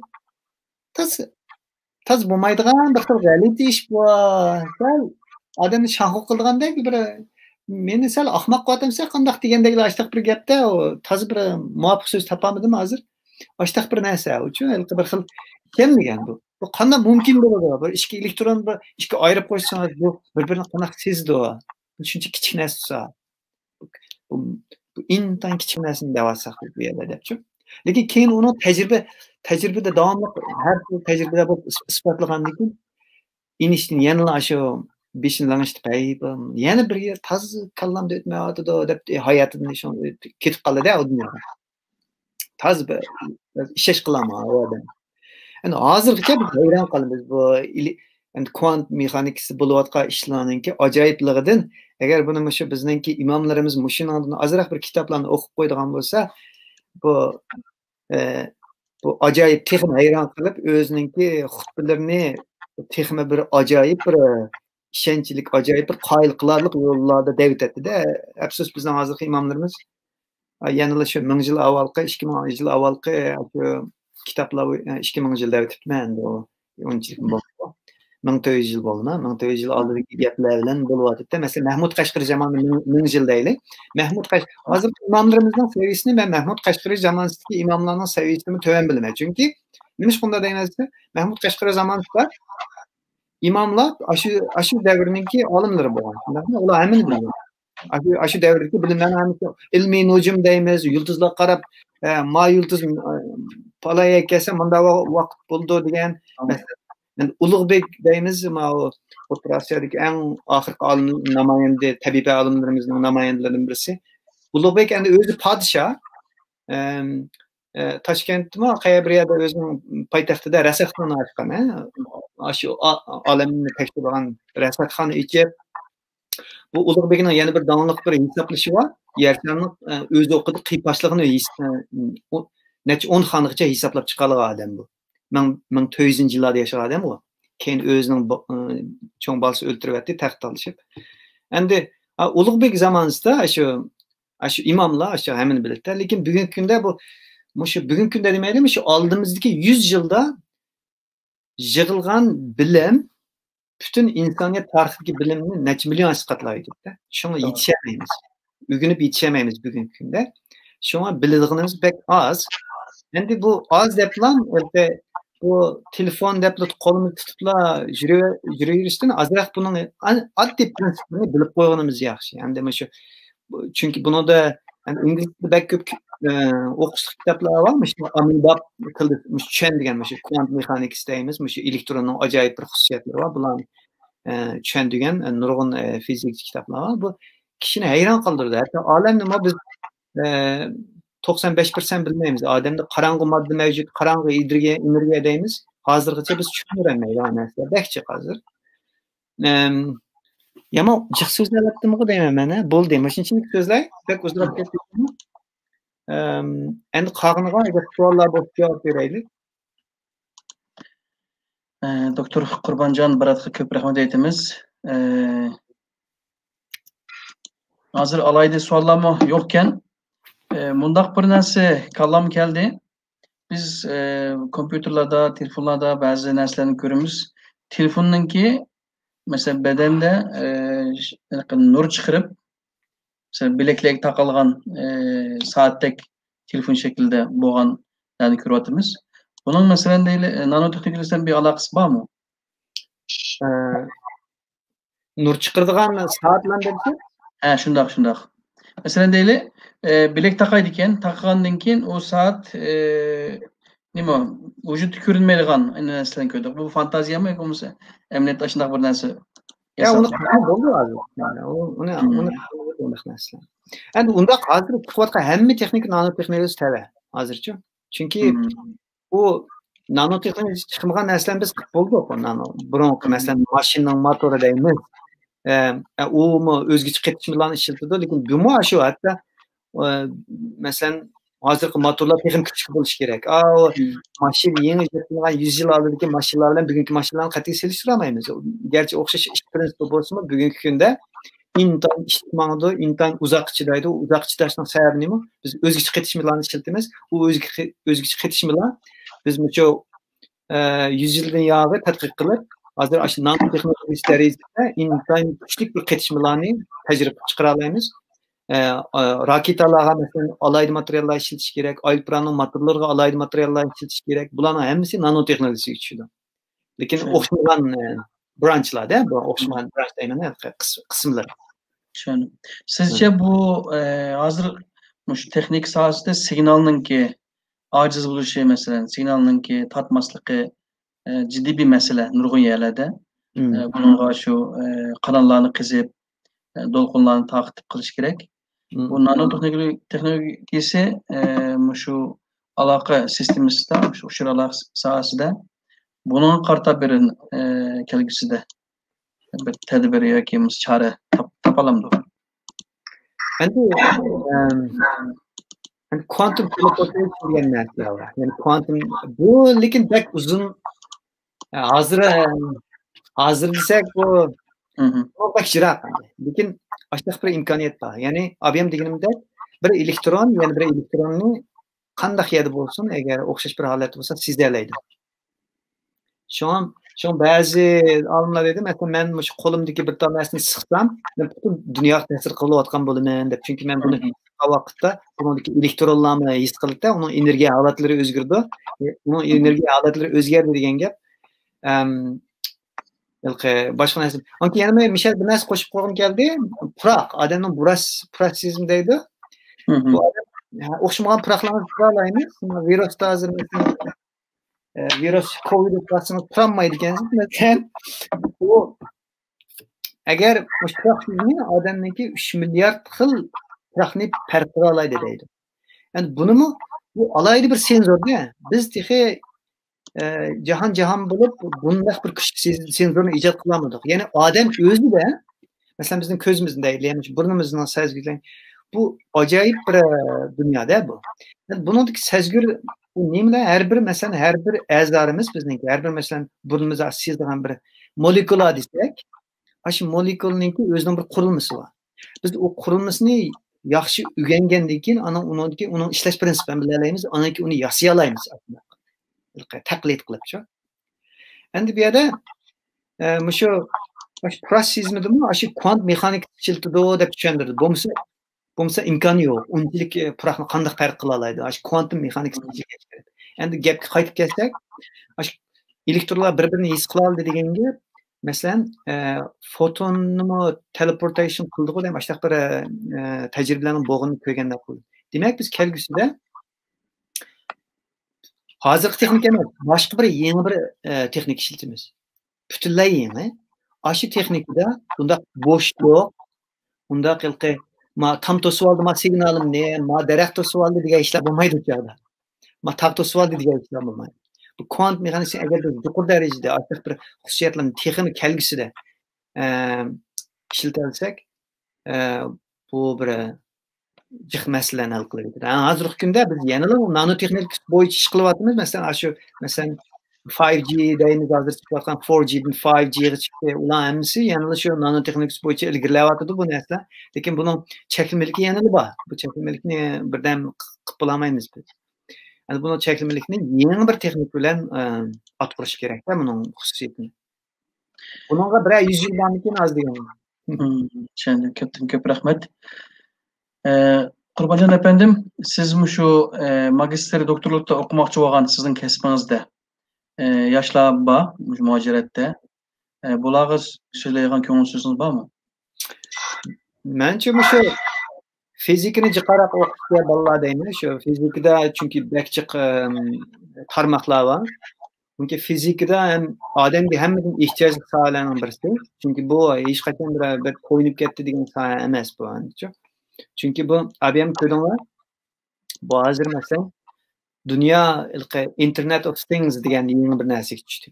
taz bo'lmaydigan bir xil g'alati ish bu. Odamni shahq qilgandek bir meni sal ahmoq qo'ytamsa qanday degandaglar ashta bir gapda taz bir muvofiq so'z topolmadim hozir. Ashta bir narsa uchun bir xil kelmagan bu. Bu qanday mumkin bo'ladi? Bir ikki elektron bir ikki ayirib qo'ysangiz bu bir-birini qanday sezdi? Bu shuncha kichik narsa. Bu intan kichik narsani davasak bu yerda debchi. Lekin keyin uni tajribada davomli har xil tajribada bo'lib isbotlagandan keyin Einstein yana shu beshinlanishdi payda yana bir yer taz kallamda o'tmayapti deb hayotidan shu ketib qoldi-da u dunyoda. Taz bir ishlash qilaman u odam. Endi hozirgacha biz hayron qolamiz bu endi kvant mexanikasi bo'layotgan ishlarninki ajoyibligidan. Agar buni shu bizningki imomlarimiz mushundan ozroq bir kitoblarni o'qib qo'ydigan bo'lsa, bu bu acayip texmi hayran qilib o'zininki xutbalarini texmi bir acayip bir ishonchlik acayip bir qoyil qilarlik yo'llarda davet etdi-de. Afsus bizning hozirgi imomlarimiz yana shu 1000 yil avvalgi 2000 yil avvalgi shu kitoblar 2000 yil davet etman bu unchalik bo'ldi. 1400 yil bo'ldi. 1400 yil oldingi gaplar bilan bo'lyapti. Masalan, Mahmud Qashqari zamonida 1000 yil deylik. Mahmud Qashqari hozir imomlarimizning saviyasini ben Mahmud Qashqari zamonidagi imomlarning saviyasini to'g'ri bilaman. Chunki nima shunda deymizda Mahmud Qashqari zamonida imomlar shu davrninki olimlari bo'lgan. Ular hammani bilgan. Shu davrdagi bilimlarni hammasi ilmiy nujum deymiz, yulduzlarga qarab ma yulduz palaya kelsa bunda vaqt bo'ldi degan. Yani Ulug'bek deymiz, O'rta Osiyodagi eng oxirgi olim namoyanda, tabiiy olimlarimizning namoyandalaridan birisi. Ulug'bek endi o'zi podshoh. Toshkentda qayerda bir yerda o'zining poytaxtida rasaxona ochgan, shu olimni tekshirib olgan rasaxona ichib bu Ulug'bekning yana bir donliq bir hisoblashi bor. Yerlarning o'zi o'qidi qiyposhligini necha 10 xongacha hisoblab chiqargan odam bu. 1400 yillarda yashagan odam u. Keyin o'zining cho'ng bolasi o'ltirib etdi, taxt olishib. Endi Ulug'bek zamonida shu imomlar shu hammani biladi, lekin bugungi kunda bu bugungi kunda demaylik, shu oldimizdagi 100 yilda yig'ilgan bilim bütün insoniyat tarixidagi bilimni necha million qatlaydi-da. Shunga yetishmaymiz. O'rganib yetishmaymiz bugungi kunda. Shunga biladiganimiz pek az. Endi bu az deplan bu telefon depla qo'limizni tutibla yurishdan azroq buning oddiy prinsipini bilib qo'yganimiz yaxshi. Endi shu chunki bunida ingliz tilida bak ko'p o'qish kitoblar bormi? Amilbab tilida tushunadigan shu kvant mexanikasi deymiz, shu elektronning ajoyib bir xususiyatlari bor. Bularni tushunadigan nurg'un fizik kitoblar bor. Bu kishini hayron qoldirdi. Hatto olamni biz 95% bilmaymiz. Odamda qarang'u modda mavjud, qarang'u energiya deymiz. Hozirgacha biz tushunmaymiz bu narsalar. Bakchi hozir. Yomon jiq so'zlayaptimi deyman mana. Bo'ldi. Shunchalik so'zlay, bak o'zlab ketdim. Endi qog'iniga agar savollar bo'lsa javob beraylik. Doktor Qurbonjon Baratga ko'p rahmat aytamiz. Hozir alayda savollarmi yo'qkan, mundaq bir narsa kallam keldi. Biz kompüterlarda, telefonlarda ba'zi narsalarni ko'ramiz. Telefonningki mesela bedende nur chiqarib, mesela bileklik taqilgan saatdek telefon şeklinde bo'lganlarni ko'ryapmiz. Bunun mesela nanotexnologiyasidan bir aloqasi bormi? Nur chiqaradigan soatlar debsiz? Shundoq. Mesela deyli, bilek taqaydi ekan, taqgandan keyin o saat nima, vücut ko'rinmaydigan narsalarni ko'rdik. Bu fantaziyami yoki bo'lmasa emniyatda shunday bir narsa? Ya uni bo'ldi hozir. Yani uni narsa. Endi unda hozir chiqayotgan hamma texnik nanotexnologiya tava hozircha. Chunki bu nanotexnologiya chiqmagan narsalarni biz qilib bo'ldik. Burungi masalan mashinaning motori deymiz. U o'zgacha qetishmalarni ishlatadi, lekin bu shu hatto masalan hozirgi motorlar texnik kichik bo'lishi kerak. Mashina yangi yapılgan 100 yil oldingi mashinalar bilan bugungi mashinalarni qat'iy solishtirolmaymiz. Gerçi o'xshash ish prinsipi bo'lsa-mu, bugungi kunda intan ishlamadi, intan uzoq chidaydi. Uzoq chidashning sababi nima? Biz o'zgacha qetishmalarni ishlatamiz. U o'zgacha qetishmalar biz shu 100 yildan yo'g'i tadqiq qilib, hozir shu nanotexnologiya darajasida intan kuchli bir qetishmalarni tajriba chiqara olamiz. Raketalarga mesela alaylı materyallar işletiş gerek, aeroplanın motorlarına alaylı materyallar işletiş gerek. Bunların hepsi nanoteknolojisi geçiyor. Lekin o'xshamagan branchlar da, bu o'xshamagan branch deyman, qismlar. Tushundim. Sizce bu hozir shu texnik sohasida signalninki ojiz bo'lishi, masalan, signalninki tatmasligi ciddi bir mesele nurg'un yerlarda. Bunga shu kanallarni qizib, do'lqinlarni taqib qilish kerak. Bu nanotexnologiyasi shu aloqa sistemasida, shu ushur aloqa sohasida bunun qarta bir kelgusida bir tadbir yoki chora topalamdi. Endi Yani kuantum teleportation degan narsa var. Yani kuantum bu lekin pek uzun hazır desek bu pek jirak. Lekin aşağı bir imkaniyet var. Yani abim deganimde bir elektron yani bir elektronni qanday yerda bo'lsin agar o'xshash bir holat bo'lsa sezdirlaydi. Şu an ba'zi olimlar dedi, mesela men shu qo'limdagi bir narsani siqsam, men butun dunyoga ta'sir qilayotgan bo'laman deb. Chunki men buni vaqtda buniki elektronlarni his qilibda, uning energiya holatlari o'zgardi. Uning energiya holatlari o'zgardi degan gap. Boshqa narsa. Anki yana men Michel bir narsa qo'shib qo'ygim keldi. Puroq, odamning burasizm deydi. Bu odam o'xshamagan puroqlarni quralaymiz. Virusda hozir virus Covid operasyonu tutanmaydı kendisi. Mesela o eğer müştakilini adamdaki 3 milyar yıl tahni perpera alaydı deydi. Yani bunu mu bu alaydı bir sensör değil mi? Biz diye cihan bulup bundan bir küçük sensörünü icat kılamadık. Yani adam özü de mesela bizim közümüzün değerliymiş, burnumuzdan sezgilen bu acayip bir dünyada bu. Yani bunundaki sezgür bu neyimle her bir mesela her bir ezdarımız bizdeki her bir mesela burnumuza sezdiren bir molekula desek, aşı molekulunun özünün bir kurulması var. Biz o kurulmasını yaxşı öğrengendik ki onun işleş prensipini bilemeyiz, onu yasayalayız aslında. Taklit kılıp şu. Endi bir yerde şu prosesizmi mi aşı kuant mekanik çıltıdı dep düşündürdü. Bomsa imkanı yok. Unchilik puraqni qanday farq qila oladi? Ash quantum mexanik kerak. Endi gapga qaytib kelsak, ash elektronlar bir-birini his qila oladi degan gap, masalan, fotonni teleportation qildi-ku, deyman, ash bir tajribalarning bo'g'ini ko'rganda qildi. Demak, biz kelgusida hozirgi texnika emas, boshqa bir yangi bir texnika ishlatamiz. Butunlay yangi. Ash texnikada bunda bo'shliq, unda qilqi ma tam to'sib oldi, ma signalim ne, ma daraxt to'sib oldi degan ishlar bo'lmaydi u yerda. Ma tog' to'sib oldi degan ishlar bo'lmaydi. Bu kvant mexanikasi agar biz yuqori darajada ortiq bir xususiyatlarni texnik kelgusida ishlatilsak, bu bir jiq masalani hal qiladi. Hozirgi kunda biz yana nanotexnika bo'yicha ish qilyapmiz. Masalan, shu masalan 5G deymiz, hozir chiqayotgan 4G'dan 5G'ga chiqdi. Ular hammasi yana shu nanotexnika bo'yicha ilgarilayotdi bu narsa. Lekin buning chekilmaligi yana bor. Bu chekilmalikni birdan qilib bo'lmaymiz biz. Yani buni chekilmalikni yangi bir texnik bilan atqirish kerak-da buning xususiyatini. Bunga bir 100 yil bormikin az degan. Tushundim. Ko'p rahmat. Qurbonjon efendim, siz şu magister doktorlukta okumoqchi bo'lgan sizning kasbingizda yoshlar bor, muajiratda. Bularga so'zlaydigan ko'ngil so'zingiz bormi? Menimcha shu fizikani jiqaroq o'qishga bolalar deyman. Shu fizikada chunki bakchiq tarmoqlar bor. Chunki fizikada ham odamga hammadan ehtiyoj sohalarning birisi. Chunki bu hech qachon bir qo'yilib ketdi degan soha emas bu. Chunki bu abim ko'rdinglar. Bu hozir masalan dunyo Internet of Things degan yangi bir narsaga tushdi.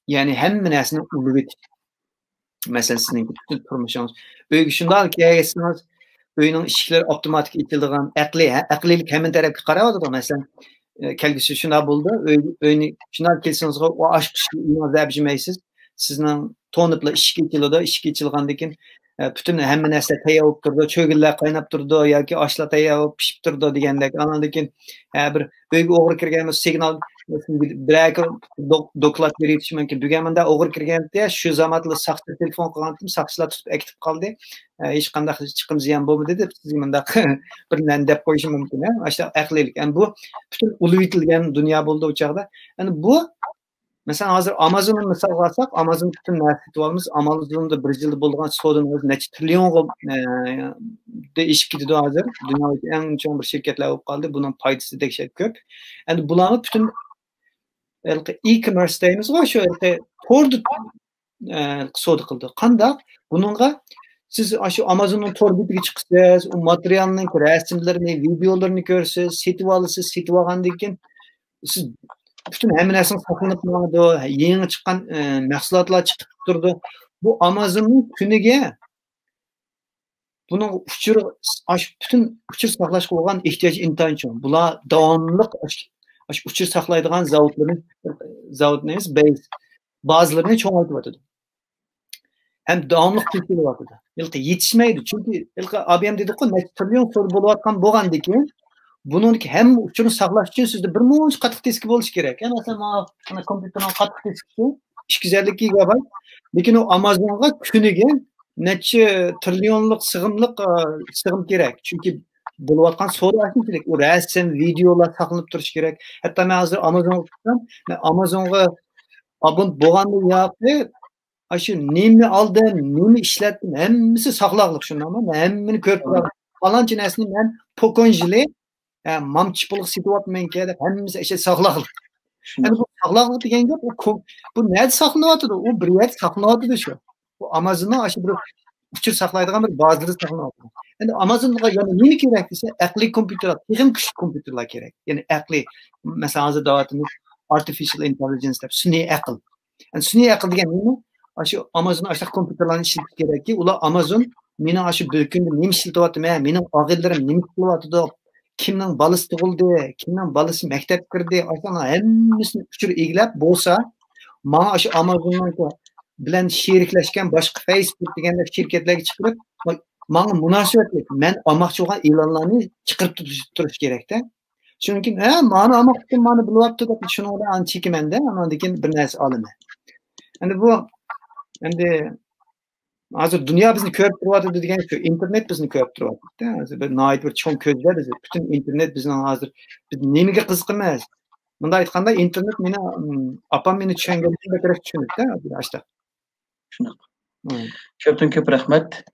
Ya'ni hamma narsani ulab etish. Masalan sizning turmushingiz uyga shunday kelsangiz uyning eshiklari avtomatik ichiladigan aqliylik hamma tarafga qarayotdi. Masalan kelgusi shunday bo'ldi. Uyni shunday kelsangiz o ochqishni o'zlab sizning to'nibla ishga ichiladi. Ishga ichilgandan keyin bütün hamma narsa tayyor bo'lib turdi, cho'gillar qaynab turdi yoki oshlar tayyor bo'lib pishib turdi degandek. Andan keyin bir uyga o'g'ri kirgan signal bir doklad berish mumkin. Bugamanda o'g'ri kirganda shu zamonda saxta telefon qilgandim, saxchilar tutib aktiv qoldi. Hech qanday chiqim ziyon bo'lmadi deb sizga bunda bir narsa deb qo'yish mumkin. O'sha aqllilik. Yani bu bütün uluytilgan dunyo bo'ldi o chaqda. Yani bu mesela hazır Amazon'u misal alsak, Amazon bütün narsa olmuş. Amazon'da bir yılda bulduğun sodan neçe trilyon de iş gidiyor hazır. Dünyadaki en çok bir şirketler olup kaldı. Bunun paydası dehşet köp. Yani bulanıp bütün e-commerce deyimiz var şu tordu soda kıldı. Kanda bununla siz şu Amazon'un torbitiga chiqsiz, o materialning resimlerini, videolarını görürsüz, setib olasiz, setib olgandan keyin siz bütün hamma narsani saqlanib turadi, yangi chiqqan mahsulotlar chiqib turdi. Bu Amazonning kuniga Bunun bütün uçur saqlashga bo'lgan ehtiyoji intayin cho'ng. Bular davomli uçur saqlaydigan zavodlarimiz bazılarını çoğaltıp hem davamlı kültürü ilki yetişmeydi. Çünkü ilki abim dedik ki ne trilyon soru buluvatkan boğandaki bunun hem uçurun saqlash için sizde bir munç qattiq diski bo'lishi kerak. Yani mesela ana kompüterning qattiq diski 250 gigabayt. Lekin o Amazonga kuniga necha trilyonlik sig'im kerak. Çünkü buluvatkan soru açın kerak. O resim, videolar saqlanib turishi kerak. Hatta men hozir Amazonga abun boğandı yaptı. Aşı nemi aldım, nemi işlettim. Hemmisi saqlaqlıq şundan ama hemmini ko'rib turadi. Falanchi narsani men pokonjili mamchipuliq setyapman ki hemmisi işte saqlaqlıq. Yani bu saqlaqlıq degan gap bu nerede saqlanıyotdi? O bir yerda saqlanıyotdi shu. Bu Amazonda aşı bir uçur saqlaydigan bir bazıları saqlanıyotdi. Yani Amazonga yani nemi kerak desa, aqliy kompüterlar, texnik kuchli kompüterlar kerak. Yani aqliy, mesela hozir davatimiz artificial intelligence deb sun'iy aql. Yani sun'iy aql degan nima? Aşı Amazon aşağı kompüterlerini işletiş gerek ki, ula Amazon meni aşı bölkünde nemi işletyaptı, mening og'illarim nemi qilyapti, kimning balasi tug'ildi, kimning balasi maktab kirdi, aslında hemmisini uçur eglab bo'lsa, mana aşı Amazondan bilan sheriklashgan boshqa Facebook deganlar shirkatlarga chiqarib, mana munosabatli, men olmoqchi bo'lgan e'lonlarni chiqarib turish kerak-da. Chunki, mana olmoqchi, mana bilyapti deb shuni bilan chekimanda, andan keyin bir narsa olaman. Endi bu endi hozir dunyo bizni ko'rib turibdi degan shu, internet bizni ko'rib turibdi. Hozir bir noit bir cho'ng ko'zlar bizni, butun internet bizni hozir biz nemaga qiziqamiz? Bunday aytganda internet meni opam meni tushungandan betaraf tushunibdi hozir ashta. Shunaqa. Ko'pdan ko'p rahmat.